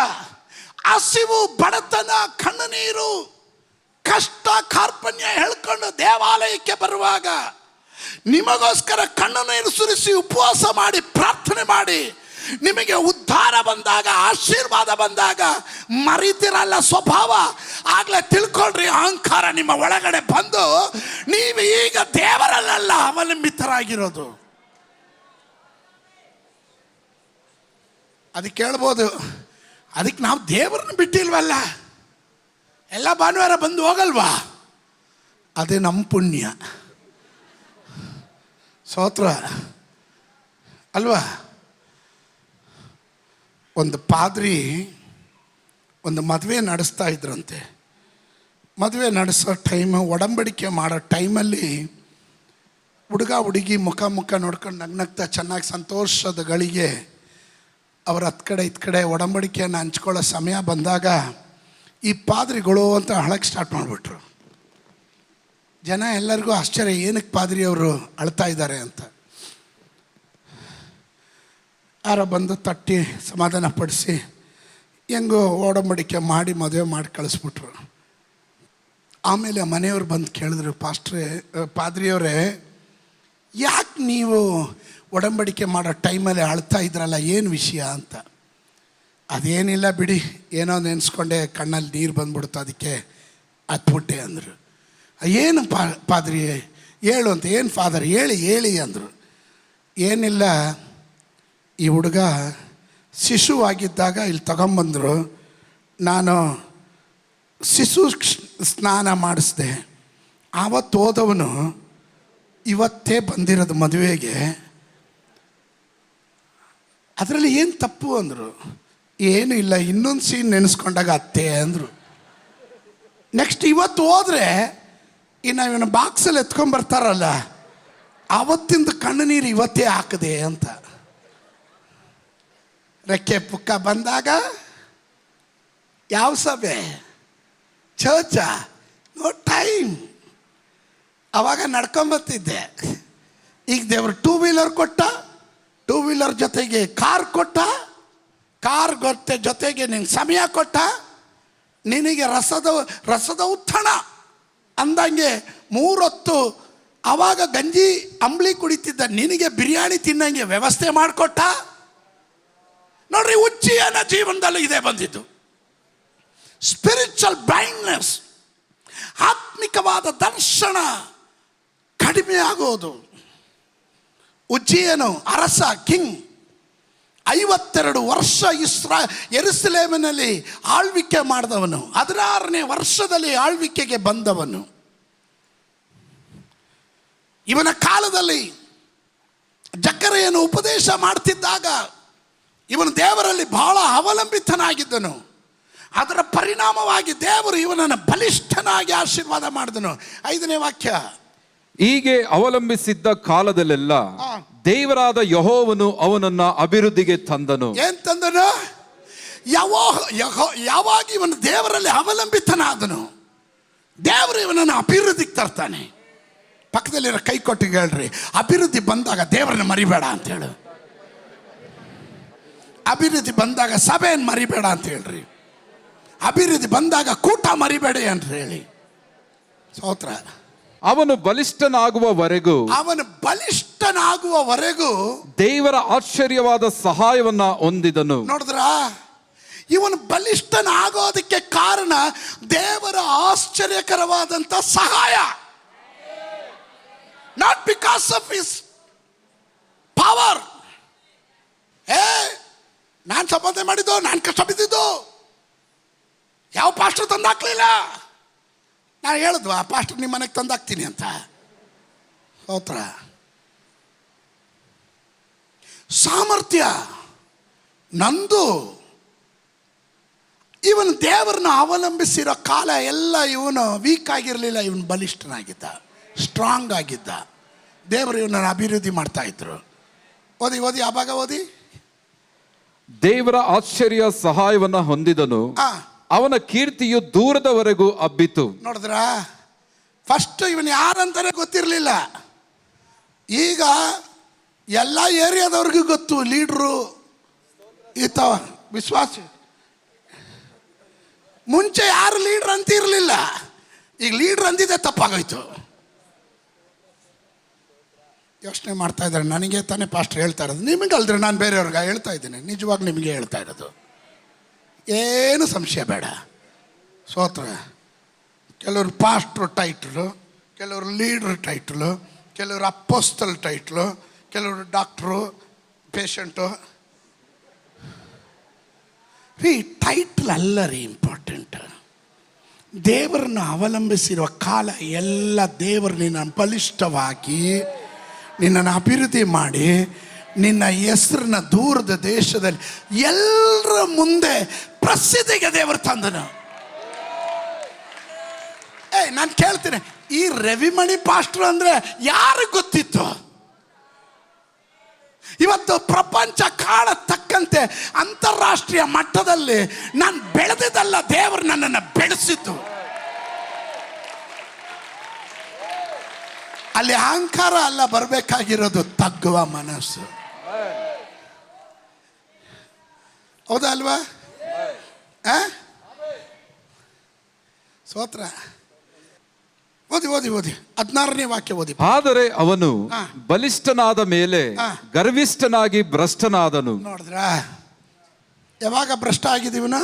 ಹಸಿವು, ಬಡತನ, ಕಣ್ಣುನೀರು, ಕಷ್ಟ, ಕಾರ್ಪಣ್ಯ ಹೇಳ್ಕೊಂಡು ದೇವಾಲಯಕ್ಕೆ ಬರುವಾಗ ನಿಮಗೋಸ್ಕರ ಕಣ್ಣುನೀರು ಸುರಿಸಿ ಉಪವಾಸ ಮಾಡಿ ಪ್ರಾರ್ಥನೆ ಮಾಡಿ ನಿಮಗೆ ಉದ್ಧಾರ ಬಂದಾಗ, ಆಶೀರ್ವಾದ ಬಂದಾಗ ಮರಿತಿರಲ್ಲ ಸ್ವಭಾವ, ಆಗ್ಲೇ ತಿಳ್ಕೊಳ್ರಿ ಅಹಂಕಾರ ನಿಮ್ಮ ಒಳಗಡೆ ಬಂದು ನೀವು ಈಗ ದೇವರಲ್ಲೆಲ್ಲ ಅವಲಂಬಿತರಾಗಿರೋದು. ಅದಕ್ಕೆ ಹೇಳ್ಬೋದು, ಅದಕ್ಕೆ ನಾವು ದೇವರನ್ನ ಬಿಟ್ಟಿಲ್ವಲ್ಲ, ಎಲ್ಲ ಭಾನುವಾರ ಬಂದು ಹೋಗಲ್ವಾ, ಅದೇ ನಮ್ಮ ಪುಣ್ಯ. ಸ್ತೋತ್ರ ಅಲ್ವಾ? ಒಂದು ಪಾದ್ರಿ ಒಂದು ಮದುವೆ ನಡೆಸ್ತಾ ಇದ್ರಂತೆ. ಮದುವೆ ನಡೆಸೋ ಟೈಮ್, ಒಡಂಬಡಿಕೆ ಮಾಡೋ ಟೈಮಲ್ಲಿ ಹುಡುಗ ಹುಡುಗಿ ಮುಖ ನೋಡ್ಕೊಂಡು ನಗ್ನಗ್ತಾ ಚೆನ್ನಾಗಿ ಸಂತೋಷದ ಗಳಿಗೆ ಅವ್ರ ಹತ್ತು ಕಡೆ ಇತ್ತು ಕಡೆ ಒಡಂಬಡಿಕೆಯನ್ನು ಹಂಚ್ಕೊಳ್ಳೋ ಸಮಯ ಬಂದಾಗ ಈ ಪಾದ್ರಿಗಳು ಅಂತ ಅಳಕ್ಕೆ ಸ್ಟಾರ್ಟ್ ಮಾಡಿಬಿಟ್ರು. ಜನ ಎಲ್ಲರಿಗೂ ಆಶ್ಚರ್ಯ, ಏನಕ್ಕೆ ಪಾದ್ರಿ ಅವರು ಅಳ್ತಾ ಇದ್ದಾರೆ ಅಂತ. ಯಾರೋ ಬಂದು ತಟ್ಟಿ ಸಮಾಧಾನ ಪಡಿಸಿ ಹೆಂಗೋ ಒಡಂಬಡಿಕೆ ಮಾಡಿ ಮದುವೆ ಮಾಡಿ ಕಳಿಸ್ಬಿಟ್ರು. ಆಮೇಲೆ ಮನೆಯವ್ರು ಬಂದು ಕೇಳಿದ್ರು, ಪಾದ್ರಿಯವರೇ ಯಾಕೆ ನೀವು ಒಡಂಬಡಿಕೆ ಮಾಡೋ ಟೈಮಲ್ಲಿ ಅಳ್ತಾ ಇದ್ರಲ್ಲ, ಏನು ವಿಷಯ ಅಂತ. ಅದೇನಿಲ್ಲ ಬಿಡಿ, ಏನೋ ನೆನೆಸ್ಕೊಂಡೆ ಕಣ್ಣಲ್ಲಿ ನೀರು ಬಂದ್ಬಿಡ್ತು, ಅದಕ್ಕೆ ಹತ್ಬಿಟ್ಟೆ ಅಂದರು. ಏನು ಪಾದ್ರಿ ಹೇಳು ಅಂತ. ಏನು ಫಾದರ್ ಹೇಳಿ ಅಂದರು. ಏನಿಲ್ಲ, ಈ ಹುಡುಗ ಶಿಶುವಾಗಿದ್ದಾಗ ಇಲ್ಲಿ ತಗೊಂಬಂದರು, ನಾನು ಶಿಶು ಸ್ನಾನ ಮಾಡಿಸ್ದೆ, ಆವತ್ತು ಹೋದವನು ಇವತ್ತೇ ಬಂದಿರೋದು ಮದುವೆಗೆ, ಅದರಲ್ಲಿ ಏನು ತಪ್ಪು ಅಂದರು. ಏನೂ ಇಲ್ಲ, ಇನ್ನೊಂದು ಸೀನ್ ನೆನೆಸ್ಕೊಂಡಾಗ ಅತ್ತೆ ಅಂದರು. ನೆಕ್ಸ್ಟ್ ಇವತ್ತು ಹೋದರೆ ಇನ್ನು ಇವನ ಬಾಕ್ಸಲ್ಲಿ ಎತ್ಕೊಂಡ್ಬರ್ತಾರಲ್ಲ, ಆವತ್ತಿಂದ ಕಣ್ಣು ನೀರು ಇವತ್ತೇ ಹಾಕದೆ ಅಂತ. ರೆಕ್ಕೆ ಪುಕ್ಕ ಬಂದಾಗ ಯಾವ ಸಭೆ, ಚರ್ಚ, ನೋ ಟೈಮ್. ಆವಾಗ ನಡ್ಕೊಂಬರ್ತಿದ್ದೆ. ಈಗ ದೇವರು 2 ವೀಲರ್ ಕೊಟ್ಟ, 2 ವೀಲರ್ ಜೊತೆಗೆ ಕಾರ್ ಕೊಟ್ಟ, ಕಾರ್ ಜೊತೆಗೆ ನಿಂಗೆ ಸಮಯ ಕೊಟ್ಟ, ನಿನಗೆ ರಸದ ಉತ್ಥಾನ ಅಂದಂಗೆ 3 ಹೊತ್ತು ಆವಾಗ ಗಂಜಿ ಅಂಬ್ಲಿ ಕುಡಿತಿದ್ದ ನಿನಗೆ ಬಿರಿಯಾನಿ ತಿನ್ನಂಗೆ ವ್ಯವಸ್ಥೆ ಮಾಡಿಕೊಟ್ಟ. ನೋಡ್ರಿ, ಹುಚ್ಚಿಯನ ಜೀವನದಲ್ಲಿ ಇದೇ ಬಂದಿದ್ದು. ಸ್ಪಿರಿಚುವಲ್ ಬ್ಲೈಂಡ್ನೆಸ್, ಆತ್ಮಿಕವಾದ ದರ್ಶನ ಕಡಿಮೆ ಆಗೋದು. ಉಜ್ಜಿಯನು ಅರಸ, ಕಿಂಗ್, 52 ವರ್ಷ ಯೆರೂಸಲೇಮಿನಲ್ಲಿ ಆಳ್ವಿಕೆ ಮಾಡಿದವನು, 16ನೇ ವರ್ಷದಲ್ಲಿ ಆಳ್ವಿಕೆಗೆ ಬಂದವನು. ಇವನ ಕಾಲದಲ್ಲಿ ಜಕರೀಯನು ಉಪದೇಶ ಮಾಡ್ತಿದ್ದಾಗ ಇವನು ದೇವರಲ್ಲಿ ಬಹಳ ಅವಲಂಬಿತನಾಗಿದ್ದನು. ಅದರ ಪರಿಣಾಮವಾಗಿ ದೇವರು ಇವನನ್ನು ಬಲಿಷ್ಠನಾಗಿ ಆಶೀರ್ವಾದ ಮಾಡಿದನು. 5ನೇ ವಾಕ್ಯ, ಹೀಗೆ ಅವಲಂಬಿಸಿದ್ದ ಕಾಲದಲ್ಲೆಲ್ಲ ದೇವರಾದ ಯೆಹೋವನು ಅವನನ್ನ ಅಭಿವೃದ್ಧಿಗೆ ತಂದನು. ಏನ್ ತಂದನು? ಯಾವಾಗ ಇವನು ದೇವರಲ್ಲಿ ಅವಲಂಬಿತನಾದನು, ದೇವರು ಇವನನ್ನು ಅಭಿವೃದ್ಧಿಗೆ ತರ್ತಾನೆ. ಪಕ್ಕದಲ್ಲಿರೋ ಕೈ ಕೊಟ್ಟು ಹೇಳ್ರಿ, ಅಭಿವೃದ್ಧಿ ಬಂದಾಗ ದೇವರನ್ನ ಮರಿಬೇಡ ಅಂತ ಹೇಳು. ಅಭಿವೃದ್ಧಿ ಬಂದಾಗ ಸಭೆಯನ್ನು ಮರಿಬೇಡ ಅಂತ ಹೇಳ್ರಿ. ಅಭಿವೃದ್ಧಿ ಬಂದಾಗ ಕೂಟ ಮರಿಬೇಡಿ ಅಂತ ಹೇಳಿ. ಸ್ತೋತ್ರ. ಅವನು ಬಲಿಷ್ಠನಾಗುವವರೆಗೂ ದೇವರ ಆಶ್ಚರ್ಯವಾದ ಸಹಾಯವನ್ನ ಹೊಂದಿದನು. ನೋಡಿದ್ರ, ಇವನು ಬಲಿಷ್ಠನಾಗೋದಕ್ಕೆ ಕಾರಣ ದೇವರ ಆಶ್ಚರ್ಯಕರವಾದಂತ ಸಹಾಯ. Not because of his power. ನಾನು ಸಂಪಾದನೆ ಮಾಡಿದ್ದು, ನಾನು ಕಷ್ಟ ಬಿದ್ದಿದ್ದು, ಯಾವ ಪಾಸ್ಟರ್ ತಂದಾಕ್ಲಿಲ್ಲ. ನಾನು ಹೇಳಿದ್ವಾ ಪಾಸ್ಟರ್ ನಿಮ್ಮ ಮನೆಗೆ ತಂದಾಕ್ತೀನಿ ಅಂತ. ಸ್ತೋತ್ರ. ಸಾಮರ್ಥ್ಯ ನಂದು. ಇವನು ದೇವರನ್ನ ಅವಲಂಬಿಸಿರೋ ಕಾಲ ಎಲ್ಲ ಇವನು ವೀಕ್ ಆಗಿರಲಿಲ್ಲ, ಇವನು ಬಲಿಷ್ಠನಾಗಿದ್ದ, ಸ್ಟ್ರಾಂಗ್ ಆಗಿದ್ದ. ದೇವರು ಇವನನ್ನು ಅಭಿವೃದ್ಧಿ ಮಾಡ್ತಾ ಇದ್ರು. ಓದಿ ಆವಾಗ ಓದಿ. ದೇವರ ಆಶ್ಚರ್ಯ ಸಹಾಯವನ್ನ ಹೊಂದಿದನು, ಅವನ ಕೀರ್ತಿಯು ದೂರದವರೆಗೂ ಹಬ್ಬಿತು. ನೋಡಿದ್ರ, ಫಸ್ಟ್ ಇವನು ಯಾರಂತಾನೆ ಗೊತ್ತಿರಲಿಲ್ಲ. ಈಗ ಎಲ್ಲ ಏರಿಯಾದವ್ರಿಗೂ ಗೊತ್ತು ಲೀಡ್ರು ಈತ ವಿಶ್ವಾಸಿ. ಮುಂಚೆ ಯಾರು ಲೀಡ್ರ್ ಅಂತ ಇರಲಿಲ್ಲ, ಈಗ ಲೀಡ್ರ್ ಅಂದಿದ್ದೆ ತಪ್ಪಾಗೋಯ್ತು. ಯೋಚನೆ ಮಾಡ್ತಾ ಇದ್ದಾರೆ. ನನಗೆ ತಾನೇ ಪಾಸ್ಟರ್ ಹೇಳ್ತಾ ಇರೋದು, ನಿಮಗಲ್ದ್ರೆ ನಾನು ಬೇರೆಯವ್ರಿಗೆ ಹೇಳ್ತಾ ಇದ್ದೀನಿ. ನಿಜವಾಗಿ ನಿಮಗೆ ಹೇಳ್ತಾ ಇರೋದು, ಏನು ಸಂಶಯ ಬೇಡ. ಸ್ತೋತ್ರ. ಕೆಲವರು ಪಾಸ್ಟ್ರು ಟೈಟ್ಲು, ಕೆಲವರು ಲೀಡ್ರ್ ಟೈಟ್ಲು, ಕೆಲವರು ಅಪೋಸ್ತಲ್ ಟೈಟ್ಲು, ಕೆಲವರು ಡಾಕ್ಟ್ರು, ಪೇಷಂಟು. ರೀ ಟೈಟ್ಲ್ ಅಲ್ಲ ರೀ ಇಂಪಾರ್ಟೆಂಟ್. ದೇವರನ್ನು ಅವಲಂಬಿಸಿರುವ ಕಾಲ ಎಲ್ಲ ದೇವರು ನಿನ್ನನ್ನು ಬಲಿಷ್ಠವಾಗಿ ನಿನ್ನನ್ನು ಅಭಿವೃದ್ಧಿ ಮಾಡಿ ನಿನ್ನ ಹೆಸರನ್ನ ದೂರದ ದೇಶದಲ್ಲಿ ಎಲ್ಲರ ಮುಂದೆ ಪ್ರಸಿದ್ಧಿಗೆ ದೇವರು ತಂದನು. ನಾನು ಕೇಳ್ತೀನಿ, ಈ ರವಿಮಣಿ ಪಾಸ್ಟರ್ ಅಂದರೆ ಯಾರು ಗೊತ್ತಿತ್ತು? ಇವತ್ತು ಪ್ರಪಂಚ ಕಾಣತಕ್ಕಂತೆ ಅಂತಾರಾಷ್ಟ್ರೀಯ ಮಟ್ಟದಲ್ಲಿ ನಾನು ಬೆಳೆದಿದ್ದಲ್ಲ, ದೇವರು ನನ್ನನ್ನು ಬೆಳೆಸಿದ್ದು. ಅಲ್ಲಿ ಅಹಂಕಾರ ಅಲ್ಲ ಬರಬೇಕಾಗಿರೋದು, ತಗ್ಗುವ ಮನಸ್ಸು. ಹೌದಾ ಅಲ್ವಾ? ಸ್ತೋತ್ರ. ಓದಿ 16ನೇ ವಾಕ್ಯ ಓದಿ. ಆದರೆ ಅವನು ಬಲಿಷ್ಠನಾದ ಮೇಲೆ ಗರ್ವಿಷ್ಠನಾಗಿ ಭ್ರಷ್ಟನಾದನು. ನೋಡಿದ್ರ ಯಾವಾಗ ಭ್ರಷ್ಟ ಆಗಿದ್ದೀವನ?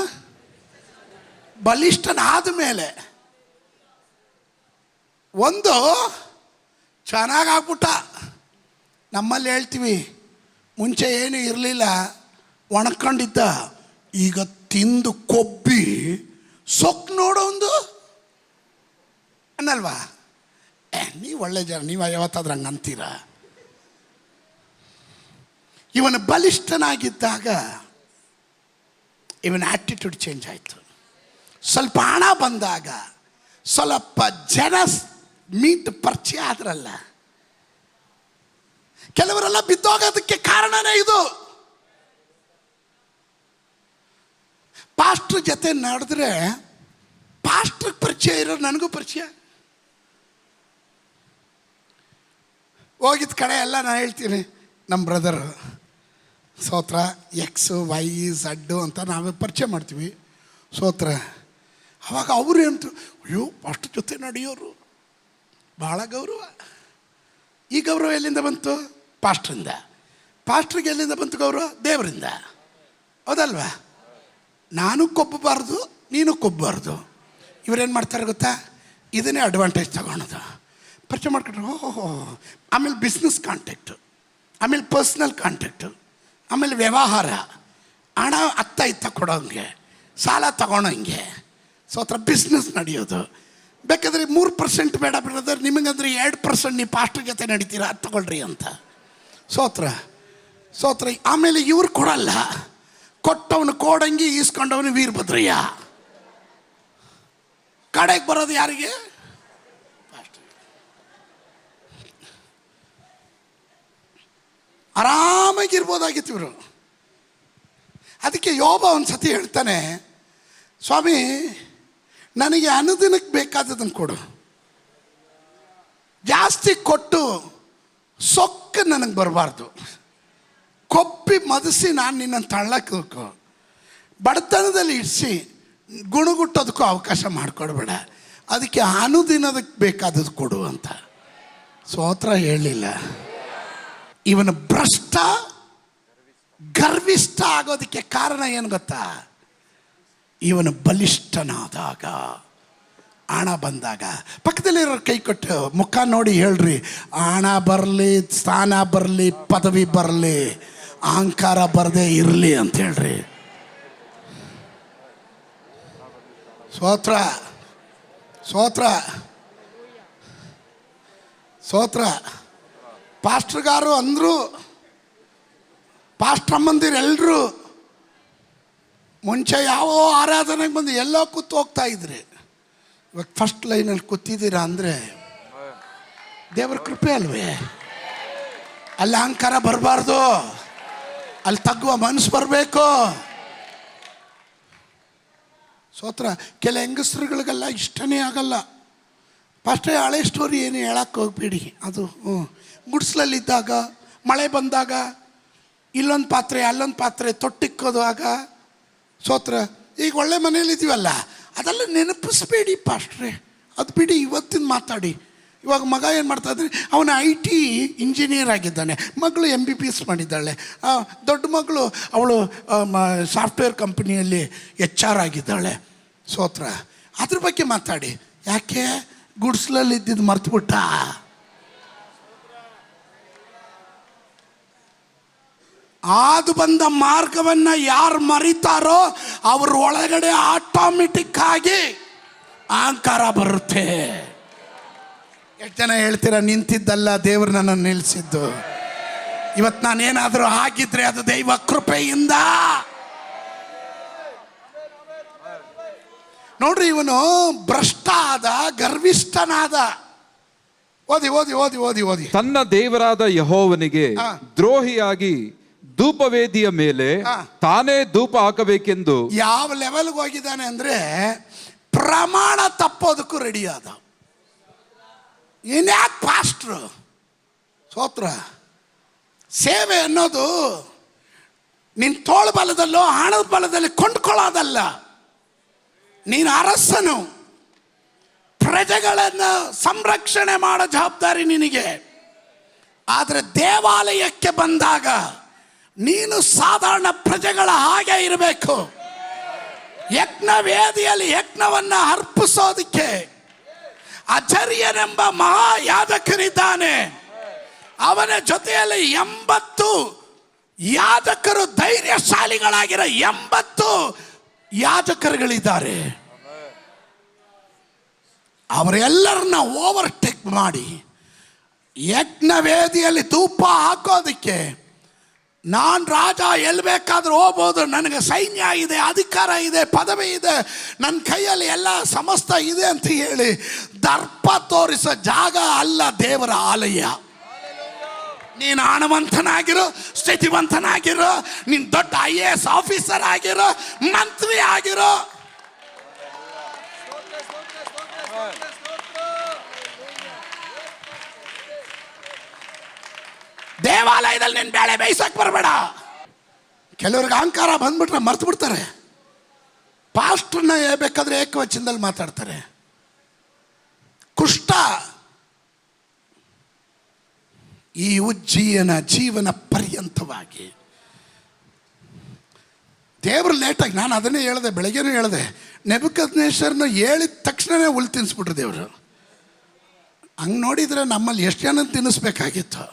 ಬಲಿಷ್ಠನಾದ ಮೇಲೆ. ಒಂದು ಚೆನ್ನಾಗಾಗ್ಬಿಟ್ಟ. ನಮ್ಮಲ್ಲಿ ಹೇಳ್ತೀವಿ, ಮುಂಚೆ ಏನು ಇರಲಿಲ್ಲ, ಒಣಕೊಂಡಿದ್ದ, ಈಗ ತಿಂದು ಕೊಬ್ಬಿ ಸೊಕ್ಕು ನೋಡೋ ಒಂದು ಅನ್ನಲ್ವಾ? ನೀವು ಒಳ್ಳೆ ಜನ, ನೀವು ಯಾವತ್ತಾದ್ರೂ ಹಂಗೆ ಅಂತೀರ. ಇವನು ಬಲಿಷ್ಠನಾಗಿದ್ದಾಗ ಇವನ ಆ್ಯಟಿಟ್ಯೂಡ್ ಚೇಂಜ್ ಆಯಿತು. ಸ್ವಲ್ಪ ಹಣ ಬಂದಾಗ, ಸ್ವಲ್ಪ ಜನ ಮೀಟ್ ಪರಿಚಯ ಆದ್ರಲ್ಲ, ಕೆಲವರೆಲ್ಲ ಬಿದ್ದೋಗೋದಕ್ಕೆ ಕಾರಣನೇ ಇದು. ಪಾಸ್ಟ್ರ್ ಜೊತೆ ನಡೆದ್ರೆ ಪಾಸ್ಟ್ರಿಗೆ ಪರಿಚಯ ಇರೋ ನನಗೂ ಪರಿಚಯ. ಹೋಗಿದ್ದ ಕಡೆ ಎಲ್ಲ ನಾನು ಹೇಳ್ತೀನಿ, ನಮ್ಮ ಬ್ರದರು ಸ್ತೋತ್ರ X Y Z ಅಂತ ನಾವೇ ಪರಿಚಯ ಮಾಡ್ತೀವಿ. ಸ್ತೋತ್ರ. ಅವಾಗ ಅವರು ಏನು, ಅಯ್ಯೋ ಪಾಸ್ಟ್ರ್ ಜೊತೆ ನಡೆಯೋರು ಭಾಳ ಗೌರವ. ಈ ಗೌರವ ಎಲ್ಲಿಂದ ಬಂತು? ಪಾಸ್ಟ್ರಿಂದ. ಪಾಸ್ಟ್ರಿಗೆ ಎಲ್ಲಿಂದ ಬಂತು ಗೌರವ? ದೇವರಿಂದ. ಹೌದಲ್ವಾ? ನಾನು ಕೊಬ್ಬಬಾರ್ದು, ನೀನು ಕೊಬ್ಬಾರ್ದು. ಇವರೇನು ಮಾಡ್ತಾರೆ ಗೊತ್ತಾ? ಇದನ್ನೇ ಅಡ್ವಾಂಟೇಜ್ ತಗೊಳೋದು. ಪರಿಚಯ ಮಾಡ್ಕೊಂಡ್ರೆ ಓಹೋ, ಆಮೇಲೆ ಬಿಸ್ನೆಸ್ ಕಾಂಟ್ಯಾಕ್ಟು, ಆಮೇಲೆ ಪರ್ಸ್ನಲ್ ಕಾಂಟ್ಯಾಕ್ಟು, ಆಮೇಲೆ ವ್ಯವಹಾರ, ಹಣ ಅತ್ತ ಇತ್ತ ಕೊಡೋಂಗೆ, ಸಾಲ ತಗೊಳೋಂಗೆ. ಸ್ತೋತ್ರ. ಬಿಸ್ನೆಸ್ ನಡೆಯೋದು. ಬೇಕಾದರೆ 3% ಬೇಡ ಬಿಡೋದ್ರೆ ನಿಮಗಂದ್ರೆ 2% ನೀವು ಪಾಸ್ಟರ್ ಜೊತೆ ನಡೀತೀರಾ, ಅದು ತಗೊಳ್ರಿ ಅಂತ. ಸ್ತೋತ್ರ. ಆಮೇಲೆ ಇವ್ರು ಕೊಡಲ್ಲ, ಕೊಟ್ಟವನು ಕೋಡಂಗಿ, ಈಸ್ಕೊಂಡವನು ವೀರಭದ್ರಯ್ಯ. ಕಡೆಗೆ ಬರೋದು ಯಾರಿಗೆ? ಆರಾಮಾಗಿರ್ಬೋದಾಗಿತ್ತು ಇವರು. ಅದಕ್ಕೆ ಯೋಬ ಒಂದು ಸತಿ ಹೇಳ್ತಾನೆ, ಸ್ವಾಮಿ ನನಗೆ ಅನುದಿನಕ್ಕೆ ಬೇಕಾದದನ್ನು ಕೊಡು, ಜಾಸ್ತಿ ಕೊಟ್ಟು ಸೊಕ್ಕು ನನಗೆ ಬರಬಾರ್ದು, ಕೊಪ್ಪಿ ಮದಸಿ ನಾನು ನಿನ್ನನ್ನು ತಳ್ಳಕ್ಕೆ ಬಡತನದಲ್ಲಿ ಇಡಿಸಿ ಗುಣಗುಟ್ಟೋದಕ್ಕೂ ಅವಕಾಶ ಮಾಡಿಕೊಡ್ಬೇಡ, ಅದಕ್ಕೆ ಅನುದಿನದಕ್ಕೆ ಬೇಕಾದದ್ದು ಕೊಡು ಅಂತ. ಸ್ತೋತ್ರ. ಹೇಳಲಿಲ್ಲ. ಇವನು ಭ್ರಷ್ಟ ಗರ್ವಿಷ್ಠ ಆಗೋದಕ್ಕೆ ಕಾರಣ ಏನು ಗೊತ್ತಾ? ಇವನು ಬಲಿಷ್ಠನಾದಾಗ, ಹಣ ಬಂದಾಗ. ಪಕ್ಕದಲ್ಲಿರೋರು ಕೈ ಕೊಟ್ಟು ಮುಖ ನೋಡಿ ಹೇಳ್ರಿ, ಹಣ ಬರಲಿ, ಸ್ಥಾನ ಬರಲಿ, ಪದವಿ ಬರಲಿ, ಅಹಂಕಾರ ಬರದೇ ಇರಲಿ ಅಂತ ಹೇಳ್ರಿ. ಸ್ತೋತ್ರ. ಪಾಸ್ಟ್ರುಗಾರು ಅಂದರು, ಪಾಸ್ಟ್ರಮ್ಮಂದಿರೆಲ್ಲರೂ ಮುಂಚೆ ಯಾವ ಆರಾಧನೆಗೆ ಬಂದು ಎಲ್ಲೋ ಕೂತು ಹೋಗ್ತಾ ಇದ್ರಿ. ಇವತ್ತು ಫಸ್ಟ್ ಲೈನಲ್ಲಿ ಕೂತಿದ್ದೀರಾ ಅಂದರೆ ದೇವರ ಕೃಪೆ ಅಲ್ವೇ? ಅಲ್ಲಿ ಅಹಂಕಾರ ಬರಬಾರ್ದು, ಅಲ್ಲಿ ತಗ್ಗುವ ಮನಸ್ಸು ಬರಬೇಕು. ಸ್ತೋತ್ರ. ಕೆಲ ಹೆಂಗಸ್ರುಗಳಿಗೆಲ್ಲ ಇಷ್ಟನೇ ಆಗಲ್ಲ. ಫಸ್ಟೇ ಹಳೆ ಸ್ಟೋರಿ ಏನು ಹೇಳಕ್ಕೆ ಹೋಗ್ಬೇಡಿ. ಅದು ಗುಡ್ಸ್ಲಲ್ಲಿದ್ದಾಗ ಮಳೆ ಬಂದಾಗ ಇಲ್ಲೊಂದು ಪಾತ್ರೆ ಅಲ್ಲೊಂದು ಪಾತ್ರೆ ತೊಟ್ಟಿಕ್ಕೋದಾಗ ಸೋತ್ರ. ಈಗ ಒಳ್ಳೆ ಮನೇಲಿದ್ದೀವಲ್ಲ, ಅದೆಲ್ಲ ನೆನಪಿಸ್ಬೇಡಿ ಪಾಸ್ಟ್ರೆ, ಅದು ಬಿಡಿ, ಇವತ್ತಿನ ಮಾತಾಡಿ. ಇವಾಗ ಮಗ ಏನು ಮಾಡ್ತಾ ಇದ್ದಾನೆ, ಅವನ IT ಇಂಜಿನಿಯರ್ ಆಗಿದ್ದಾನೆ, ಮಗಳು MBBS ಮಾಡಿದ್ದಾಳೆ, ದೊಡ್ಡ ಮಗಳು ಅವಳು ಸಾಫ್ಟ್ವೇರ್ ಕಂಪ್ನಿಯಲ್ಲಿ HR ಆಗಿದ್ದಾಳೆ. ಸೋತ್ರ. ಅದ್ರ ಬಗ್ಗೆ ಮಾತಾಡಿ. ಯಾಕೆ ಗುಡ್ಸ್ಲಲ್ಲಿ ಇದ್ದಿದ್ದು ಮರ್ತುಬಿಟ್ಟ? ಆದು ಬಂದ ಮಾರ್ಗವನ್ನು ಯಾರು ಮರಿತಾರೋ ಅವ್ರ ಒಳಗಡೆ ಆಟೋಮೆಟಿಕ್ ಆಗಿ ಅಹಂಕಾರ ಬರುತ್ತೆ. ಎಷ್ಟು ಜನ ಹೇಳ್ತೀರಾ, ನಿಂತಿದ್ದಲ್ಲ ದೇವರು ನನ್ನನ್ನು ನಿಲ್ಲಿಸಿದ್ದು? ಇವತ್ತು ನಾನೇನಾದರೂ ಆಗಿದ್ರೆ ಅದು ದೈವ ಕೃಪೆಯಿಂದ. ನೋಡ್ರಿ, ಇವನು ಭ್ರಷ್ಟ ಆದ, ಗರ್ವಿಷ್ಠನಾದ. ಓದಿ ಓದಿ ಓದಿ ಓದಿ ಓದಿ. ತನ್ನ ದೇವರಾದ ಯೆಹೋವನಿಗೆ ದ್ರೋಹಿಯಾಗಿ ಧೂಪವೇದಿಯ ಮೇಲೆ ತಾನೇ ಧೂಪ ಹಾಕಬೇಕೆಂದು ಯಾವ ಲೆವೆಲ್ಗೆ ಹೋಗಿದ್ದಾನೆ ಅಂದ್ರೆ ಪ್ರಮಾಣ ತಪ್ಪೋದಕ್ಕೂ ರೆಡಿ ಆದ. ಇನ್ಯಾಕೆ ಪಾಸ್ಟ್ರು? ಸೋತ್ರ. ಸೇವೆ ಅನ್ನೋದು ನಿನ್ನ ತೋಳು ಬಲದಲ್ಲೋ ಹಣದ ಬಲದಲ್ಲಿ ಕೊಂಡ್ಕೊಳ್ಳೋದಲ್ಲ. ನೀನು ಅರಸನು, ಪ್ರಜೆಗಳನ್ನು ಸಂರಕ್ಷಣೆ ಮಾಡೋ ಜವಾಬ್ದಾರಿ ನಿನಗೆ. ಆದರೆ ದೇವಾಲಯಕ್ಕೆ ಬಂದಾಗ ನೀನು ಸಾಧಾರಣ ಪ್ರಜೆಗಳ ಹಾಗೆ ಇರಬೇಕು. ಯಜ್ಞ ವೇದಿಯಲ್ಲಿ ಯಜ್ಞವನ್ನು ಅರ್ಪಿಸೋದಕ್ಕೆ ಅಜರ್ಯನೆಂಬ ಮಹಾಯಾಜಕನಿದ್ದಾನೆ. ಅವನ ಜೊತೆಯಲ್ಲಿ 80 ಯಾಜಕರು, ಧೈರ್ಯಶಾಲಿಗಳಾಗಿರೋ 80 ಯಾಜಕರುಗಳಿದ್ದಾರೆ. ಅವರೆಲ್ಲರನ್ನ ಓವರ್ಟೇಕ್ ಮಾಡಿ ಯಜ್ಞ ವೇದಿಯಲ್ಲಿ ಧೂಪ ಹಾಕೋದಕ್ಕೆ, ನಾನು ರಾಜ, ಎಲ್ಲಿ ಬೇಕಾದ್ರೂ ಹೋಗ್ಬೋದು, ನನಗೆ ಸೈನ್ಯ ಇದೆ, ಅಧಿಕಾರ ಇದೆ, ಪದವಿ ಇದೆ, ನನ್ನ ಕೈಯಲ್ಲಿ ಎಲ್ಲ ಸಮಸ್ತ ಇದೆ ಅಂತ ಹೇಳಿ ದರ್ಪ ತೋರಿಸೋ ಜಾಗ ಅಲ್ಲ ದೇವರ ಆಲಯ. ನೀನು ಹಣವಂತನಾಗಿರೋ, ಸ್ಥಿತಿವಂತನಾಗಿರೋ, ನೀನು ದೊಡ್ಡ IAS ಆಫೀಸರ್ ಆಗಿರೋ, ಮಂತ್ರಿ ಆಗಿರೋ, ದೇವಾಲಯದಲ್ಲಿ ನೀನು ಬೇಳೆ ಬೇಯಿಸಕ್ಕೆ ಬರಬೇಡ. ಕೆಲವ್ರಿಗೆ ಅಹಂಕಾರ ಬಂದ್ಬಿಟ್ರೆ ಮರ್ತು ಬಿಡ್ತಾರೆ. ಪಾಸ್ಟ್ರನ್ನ ಬೇಕಾದ್ರೆ ಏಕವಚನದಲ್ಲಿ ಮಾತಾಡ್ತಾರೆ. ಕುಷ್ಠ ಈ ಉಜ್ಜೀಯನ ಜೀವನ ಪರ್ಯಂತವಾಗಿ ದೇವರು ಲೇಟಾಗಿ, ನಾನು ಅದನ್ನೇ ಹೇಳಿದೆ, ಬೆಳಗ್ಗೆನೂ ಹೇಳಿದೆ, ನೆಬೂಕದ್ನೆಚ್ಚರನ ಹೇಳಿದ ತಕ್ಷಣವೇ ಹುಲ್ ತಿನ್ನಿಸ್ಬಿಟ್ರು ದೇವರು. ಹಂಗೆ ನೋಡಿದರೆ ನಮ್ಮಲ್ಲಿ ಎಷ್ಟು ಜನ ತಿನ್ನಿಸ್ಬೇಕಾಗಿತ್ತು.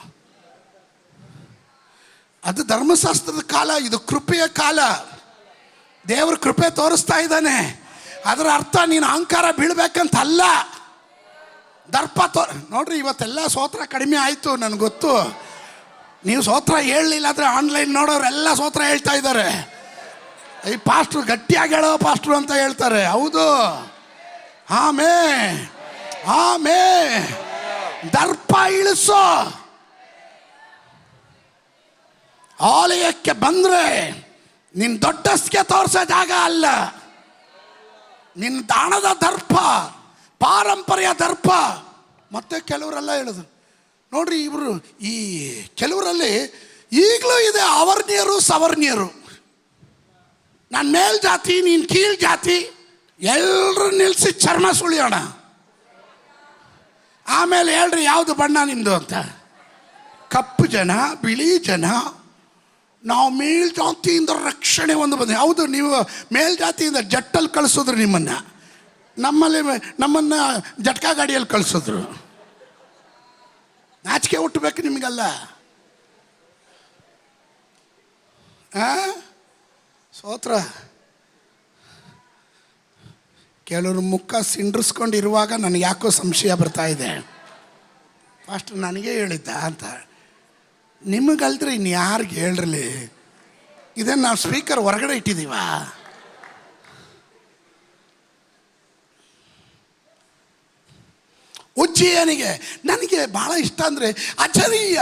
ಅದು ಧರ್ಮಶಾಸ್ತ್ರದ ಕಾಲ, ಇದು ಕೃಪೆಯ ಕಾಲ. ದೇವ್ರ ಕೃಪೆ ತೋರಿಸ್ತಾ ಇದ್ದಾನೆ. ಅದರ ಅರ್ಥ ನೀನು ಅಹಂಕಾರ ಬೀಳ್ಬೇಕಂತ ಅಲ್ಲ. ದರ್ಪ ನೋಡ್ರಿ, ಇವತ್ತೆಲ್ಲ ಸ್ತೋತ್ರ ಕಡಿಮೆ ಆಯಿತು, ನನಗೆ ಗೊತ್ತು. ನೀವು ಸ್ತೋತ್ರ ಹೇಳಲಿಲ್ಲ ಅಂದರೆ ಆನ್ಲೈನ್ ನೋಡೋರೆಲ್ಲ ಸ್ತೋತ್ರ ಹೇಳ್ತಾ ಇದ್ದಾರೆ. ಈ ಪಾಸ್ಟ್ರು ಗಟ್ಟಿಯಾಗಿ ಹೇಳೋ ಪಾಸ್ಟ್ರು ಅಂತ ಹೇಳ್ತಾರೆ. ಹೌದು, ಆಮೇ ದರ್ಪ ಇಳಿಸೋ. ಆಲಯಕ್ಕೆ ಬಂದರೆ ನಿನ್ನ ದೊಡ್ಡಸ್ಗೆ ತೋರಿಸೋ ಜಾಗ ಅಲ್ಲ. ನಿನ್ನ ದಾನದ ದರ್ಪ, ಪಾರಂಪರ್ಯ ದರ್ಪ. ಮತ್ತೆ ಕೆಲವರೆಲ್ಲ ಹೇಳಿದ್ರು ನೋಡ್ರಿ, ಇವರು ಈ ಕೆಲವರಲ್ಲಿ ಈಗಲೂ ಇದೆ ಅವರ್ಣಿಯರು ಸವರ್ಣಿಯರು. ನಾನು ಮೇಲ್ ಜಾತಿ, ನೀನು ಕೀಳ್ ಜಾತಿ, ಎಲ್ಲರೂ ನಿಲ್ಲಿಸಿ ಚರ್ಮ ಸುಳಿಯೋಣ. ಆಮೇಲೆ ಹೇಳ್ರಿ ಯಾವುದು ಬಣ್ಣ ನಿಮ್ಮದು ಅಂತ. ಕಪ್ಪು ಜನ, ಬಿಳಿ ಜನ, ನಾವು ಮೇಲ್ಜಾತಿಯಿಂದ ರಕ್ಷಣೆ ಒಂದು ಬಂದೆ. ಹೌದು, ನೀವು ಮೇಲ್ಜಾತಿಯಿಂದ ಜಟ್ಟಲ್ಲಿ ಕಳಿಸಿದ್ರು ನಿಮ್ಮನ್ನು, ನಮ್ಮನ್ನು ಜಟ್ಕಾ ಗಾಡಿಯಲ್ಲಿ ಕಳಿಸಿದ್ರು. ನಾಚಿಕೆ ಹುಟ್ಟಬೇಕು ನಿಮಗೆಲ್ಲ. ಸ್ತೋತ್ರ. ಕೆಲವರು ಮುಖ ಸಿಂಡ್ರಿಸ್ಕೊಂಡಿರುವಾಗ ನನಗೆ ಯಾಕೋ ಸಂಶಯ ಬರ್ತಾ ಇದೆ. ಫಸ್ಟ್ ನನಗೆ ಹೇಳಿದ್ದ ಅಂತ. ನಿಮಗಲ್ದ್ರೆ ಇನ್ನು ಯಾರಿಗೆ ಹೇಳ್ರಲಿ? ಇದನ್ನು ನಾವು ಸ್ಪೀಕರ್ ಹೊರಗಡೆ ಇಟ್ಟಿದ್ದೀವ? ಉಜ್ಜೀಯನಿಗೆ ನನಗೆ ಭಾಳ ಇಷ್ಟ ಅಂದರೆ ಅಜರೀಯ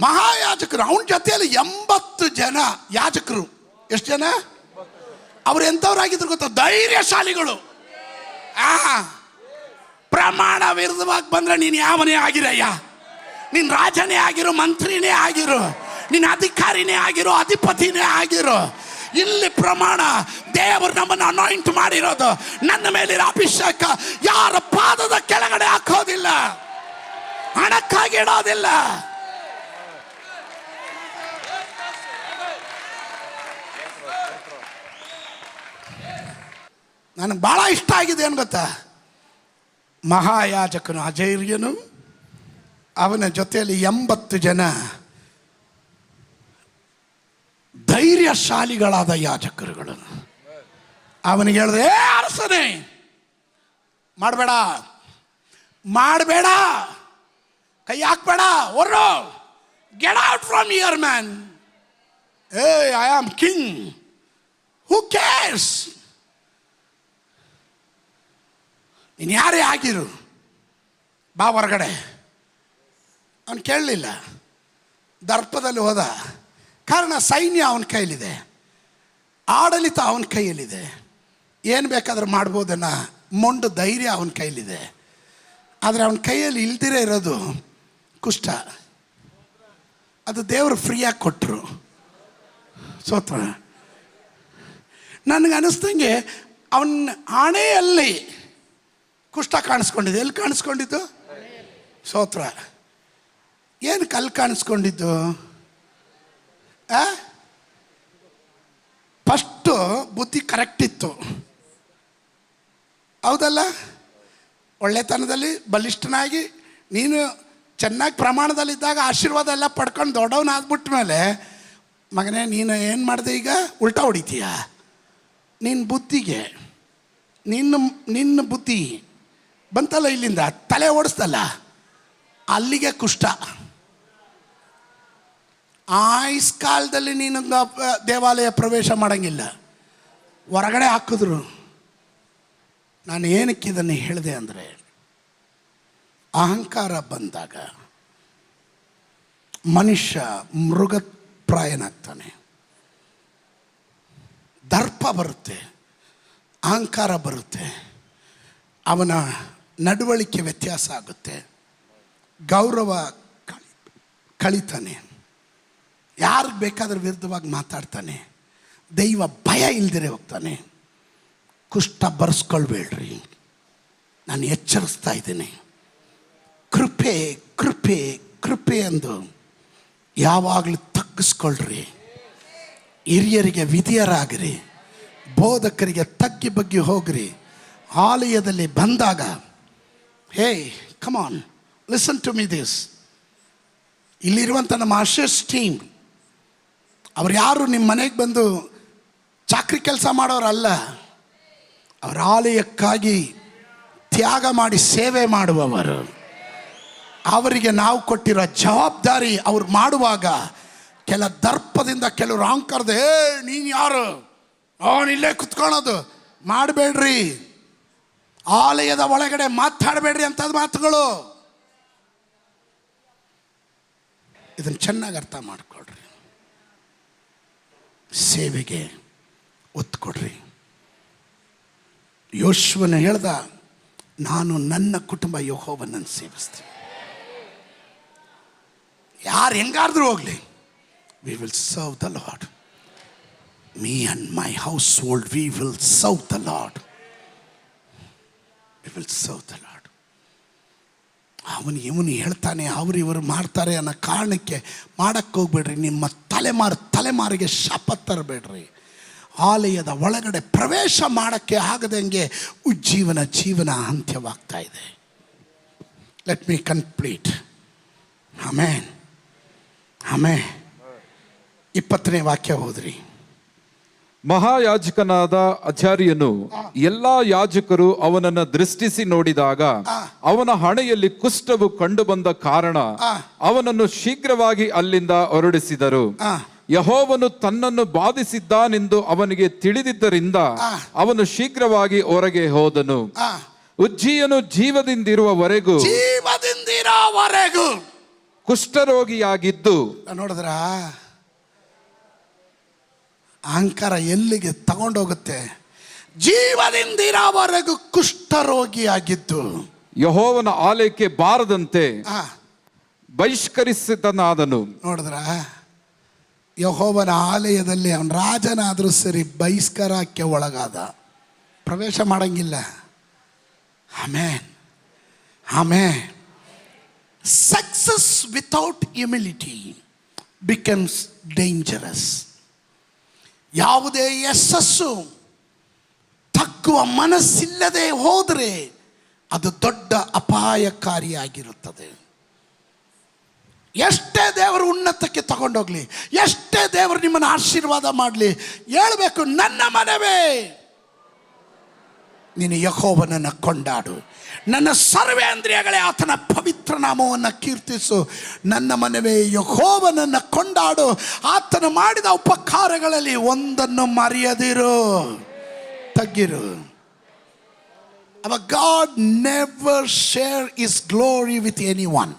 ಮಹಾಯಾಜಕರು, ಅವನ ಜೊತೆಯಲ್ಲಿ 80 ಜನ ಯಾಜಕರು. ಎಷ್ಟು ಜನ? ಅವ್ರು ಎಂಥವ್ರಾಗಿದ್ರು ಗೊತ್ತಾ? ಧೈರ್ಯಶಾಲಿಗಳು. ಪ್ರಮಾಣ ವಿರುದ್ಧವಾಗಿ ಬಂದರೆ ನೀನು ಯಾವನೇ ಆಗಿರಯ್ಯ, ನೀನ್ ರಾಜನೇ ಆಗಿರೋ, ಮಂತ್ರಿನೇ ಆಗಿರೋ, ನೀನ್ ಅಧಿಕಾರಿನೇ ಆಗಿರೋ, ಅಧಿಪತಿನೇ ಆಗಿರೋ, ಇಲ್ಲಿ ಪ್ರಮಾಣ ದೇವರು ನಮ್ಮನ್ನು ಅನಾಯಿಂಟ್ ಮಾಡಿರೋದು, ನನ್ನ ಮೇಲಿರೋ ಅಭಿಷೇಕ ಯಾರ ಪಾದದ ಕೆಳಗಡೆ ಹಾಕೋದಿಲ್ಲ, ಹಣಕ್ಕಾಗಿ ಇಡೋದಿಲ್ಲ. ನನಗೆ ಬಹಳ ಇಷ್ಟ ಆಗಿದೆ ಏನು ಗೊತ್ತಾ, ಮಹಾಯಾಜಕನು ಅಜೈರ್ಯನು ಅವನ ಜೊತೆಯಲ್ಲಿ 80 ಜನ ಧೈರ್ಯಶಾಲಿಗಳಾದ ಯಾಜಕರುಗಳು ಅವನಿಗೆ ಹೇಳಿದೆ, ಅರಸನೇ ಮಾಡಬೇಡ, ಮಾಡಬೇಡ, ಕೈ ಹಾಕ್ಬೇಡ, ಹೊರ್ರು, get out from here man. I am king, who cares, ನೀನು ಯಾರೇ ಆಗಿರು, ಬಾ ಹೊರಗಡೆ. ಅವನು ಕೇಳಲಿಲ್ಲ, ದರ್ಪದಲ್ಲಿ ಹೋದ. ಕಾರಣ ಸೈನ್ಯ ಅವನ ಕೈಯಲ್ಲಿದೆ, ಆಡಳಿತ ಅವನ ಕೈಯಲ್ಲಿದೆ, ಏನು ಬೇಕಾದ್ರೂ ಮಾಡ್ಬೋದನ್ನ ಮೊಂಡು ಧೈರ್ಯ ಅವನ ಕೈಯಲ್ಲಿದೆ. ಆದರೆ ಅವನ ಕೈಯಲ್ಲಿ ಇಲ್ದಿರೇ ಇರೋದು ಕುಷ್ಠ. ಅದು ದೇವರು ಫ್ರೀಯಾಗಿ ಕೊಟ್ಟರು. ಸೋತ್ರ ನನಗೆ ಅನ್ನಿಸ್ದಂಗೆ ಅವನ ಹಣೆಯಲ್ಲಿ ಕುಷ್ಠ ಕಾಣಿಸ್ಕೊಂಡಿದೆ. ಎಲ್ಲಿ ಕಾಣಿಸ್ಕೊಂಡಿದ್ದು? ಸ್ತೋತ್ರ. ಏನು ಕಲ್ಲು ಕಾಣಿಸ್ಕೊಂಡಿದ್ದು? ಫಸ್ಟು ಬುದ್ಧಿ ಕರೆಕ್ಟ್ ಇತ್ತು, ಹೌದಲ್ಲ? ಒಳ್ಳೆತನದಲ್ಲಿ ಬಲಿಷ್ಠನಾಗಿ ನೀನು ಚೆನ್ನಾಗಿ ಪ್ರಮಾಣದಲ್ಲಿದ್ದಾಗ ಆಶೀರ್ವಾದ ಎಲ್ಲ ಪಡ್ಕೊಂಡು ದೊಡ್ಡವನಾಗ್ಬಿಟ್ಟ ಮೇಲೆ, ಮಗನೇ ನೀನು ಏನು ಮಾಡಿದೆ, ಈಗ ಉಲ್ಟಾ ಹೊಡಿತೀಯ. ನಿನ್ನ ಬುದ್ಧಿಗೆ ನಿನ್ನ ಬುದ್ಧಿ ಬಂತಲ್ಲ, ಇಲ್ಲಿಂದ ತಲೆ ಓಡಿಸ್ತಲ್ಲ, ಅಲ್ಲಿಗೆ ಕುಷ್ಠ. ಆಯುಷ್ಕಾಲದಲ್ಲಿ ನೀನು ದೇವಾಲಯ ಪ್ರವೇಶ ಮಾಡೋಂಗಿಲ್ಲ, ಹೊರಗಡೆ ಹಾಕಿದ್ರು. ನಾನು ಏನಕ್ಕೆ ಇದನ್ನು ಹೇಳಿದೆ ಅಂದರೆ, ಅಹಂಕಾರ ಬಂದಾಗ ಮನುಷ್ಯ ಮೃಗಪ್ರಾಯನಾಗ್ತಾನೆ. ದರ್ಪ ಬರುತ್ತೆ, ಅಹಂಕಾರ ಬರುತ್ತೆ, ಅವನ ನಡವಳಿಕೆ ವ್ಯತ್ಯಾಸ ಆಗುತ್ತೆ, ಗೌರವ ಕಳಿತಾನೆ, ಯಾರಿಗೆ ಬೇಕಾದ್ರೆ ವಿರುದ್ಧವಾಗಿ ಮಾತಾಡ್ತಾನೆ, ದೈವ ಭಯ ಇಲ್ದಿರೆ ಹೋಗ್ತಾನೆ. ಕುಷ್ಠ ಬರೆಸ್ಕೊಳ್ಬೇಡ್ರಿ, ನಾನು ಎಚ್ಚರಿಸ್ತಾ ಇದ್ದೇನೆ. ಕೃಪೆ ಕೃಪೆ ಕೃಪೆ ಎಂದು ಯಾವಾಗಲೂ ತಗ್ಗಿಸ್ಕೊಳ್ರಿ. ಹಿರಿಯರಿಗೆ ವಿಧಿಯರಾಗಿರಿ, ಬೋಧಕರಿಗೆ ತಗ್ಗಿ ಬಗ್ಗಿ ಹೋಗ್ರಿ. ಆಲಯದಲ್ಲಿ ಬಂದಾಗ, hey come on, listen to me this. ಇಲ್ಲಿರುವಂಥ ನಮ್ಮ ಅಶಸ್ ಟೀಮ್ ಅವ್ರು ಯಾರು ನಿಮ್ಮ ಮನೆಗೆ ಬಂದು ಚಾಕ್ರಿ ಕೆಲಸ ಮಾಡೋರಲ್ಲ. ಅವರ ಆಲಯಕ್ಕಾಗಿ ತ್ಯಾಗ ಮಾಡಿ ಸೇವೆ ಮಾಡುವವರು. ಅವರಿಗೆ ನಾವು ಕೊಟ್ಟಿರೋ ಜವಾಬ್ದಾರಿ ಅವ್ರು ಮಾಡುವಾಗ ಕೆಲ ದರ್ಪದಿಂದ ಕೆಲವರು ಅಹಂಕಾರದ, ನೀನು ಯಾರು, ಅವನಿಲ್ಲೇ ಕುತ್ಕೊಳ್ಳೋದು ಮಾಡಬೇಡ್ರಿ. ಆಲಯದ ಒಳಗಡೆ ಮಾತಾಡಬೇಡ್ರಿ ಅಂಥದ್ದು ಮಾತುಗಳು. ಇದನ್ನು ಚೆನ್ನಾಗಿ ಅರ್ಥ ಮಾಡಿಕೊಡ್ರಿ. ಸೇವೆಗೆ ಒತ್ತು ಕೊಡ್ರಿ. ಯೋಶುವನ ಹೇಳ್ದ, ನಾನು ನನ್ನ ಕುಟುಂಬ ಯೆಹೋವನನ್ನು ಸೇವಿಸ್ತೀನಿ. ಯಾರು ಹೆಂಗಾದ್ರೂ ಹೋಗಲಿ, we will serve the lord. Me and my house hold we will serve the lord. We will serve the lord. ಇವನು ಹೇಳ್ತಾನೆ, ಇವರು ಮಾಡ್ತಾರೆ ಅನ್ನೋ ಕಾರಣಕ್ಕೆ ಮಾಡಕ್ಕೆ ಹೋಗ್ಬೇಡ್ರಿ. ನಿಮ್ಮ ತಲೆಮಾರಿಗೆ ಶಾಪ ತರಬೇಡ್ರಿ. ಆಲಯದ ಒಳಗಡೆ ಪ್ರವೇಶ ಮಾಡೋಕ್ಕೆ ಆಗದಂಗೆ ಜೀವನ ಅಂತ್ಯವಾಗ್ತಾ ಇದೆ. Let me complete. Amen amen. 20ನೇ ವಾಕ್ಯ ಹೋದ್ರಿ. ಮಹಾಯಾಜಕನಾದ ಆಚಾರ್ಯನು ಎಲ್ಲಾ ಯಾಜಕರು ಅವನನ್ನು ದೃಷ್ಟಿಸಿ ನೋಡಿದಾಗ ಅವನ ಹಣೆಯಲ್ಲಿ ಕುಷ್ಠವು ಕಂಡು ಬಂದ ಕಾರಣ ಅವನನ್ನು ಶೀಘ್ರವಾಗಿ ಅಲ್ಲಿಂದ ಹೊರಡಿಸಿದರು. ಯೆಹೋವನು ತನ್ನನ್ನು ಬಾಧಿಸಿದ್ದಾನೆಂದು ಅವನಿಗೆ ತಿಳಿದಿದ್ದರಿಂದ ಅವನು ಶೀಘ್ರವಾಗಿ ಹೊರಗೆ ಹೋದನು. ಉಜ್ಜೀಯನು ಜೀವದಿಂದಿರುವವರೆಗೂ ಕುಷ್ಠರೋಗಿಯಾಗಿದ್ದು. ನೋಡಿದ್ರ ಅಹಂಕಾರ ಎಲ್ಲಿಗೆ ತಗೊಂಡೋಗುತ್ತೆ? ಬಹಿಷ್ಕರಿಸಿದನಾದನು. ನೋಡಿದ್ರ, ಯೆಹೋವನ ಆಲಯದಲ್ಲಿ ಅವನ ರಾಜನಾದರೂ ಸರಿ ಬಹಿಷ್ಕಾರಕ್ಕೆ ಒಳಗಾದ, ಪ್ರವೇಶ ಮಾಡಂಗಿಲ್ಲ. Amen, amen. Success without humility becomes dangerous. ಯಾವುದೇ ಯಶಸ್ಸು ತಗ್ಗುವ ಮನಸ್ಸಿಲ್ಲದೆ ಹೋದರೆ ಅದು ದೊಡ್ಡ ಅಪಾಯಕಾರಿಯಾಗಿರುತ್ತದೆ. ಎಷ್ಟೇ ದೇವರು ಉನ್ನತಕ್ಕೆ ತಗೊಂಡೋಗ್ಲಿ, ಎಷ್ಟೇ ದೇವರು ನಿಮ್ಮನ್ನು ಆಶೀರ್ವಾದ ಮಾಡಲಿ, ಹೇಳ್ಬೇಕು, ನನ್ನ ಮನವೇ ನೀನು ಯೆಹೋವನನ್ನು ಕೊಂಡಾಡು, ನನ್ನ ಸರ್ವೇಂದ್ರಿಯಗಳೇ ಆತನ ಪವಿತ್ರ ನಾಮವನ್ನು ಕೀರ್ತಿಸು. ನನ್ನ ಮನವೇ ಯೆಹೋವನನ್ನು ಕೊಂಡಾಡು, ಆತನು ಮಾಡಿದ ಉಪಕಾರಗಳಲ್ಲಿ ಒಂದನ್ನು ಮರೆಯದಿರು, ತಗ್ಗಿರು. Our God never share his glory with anyone.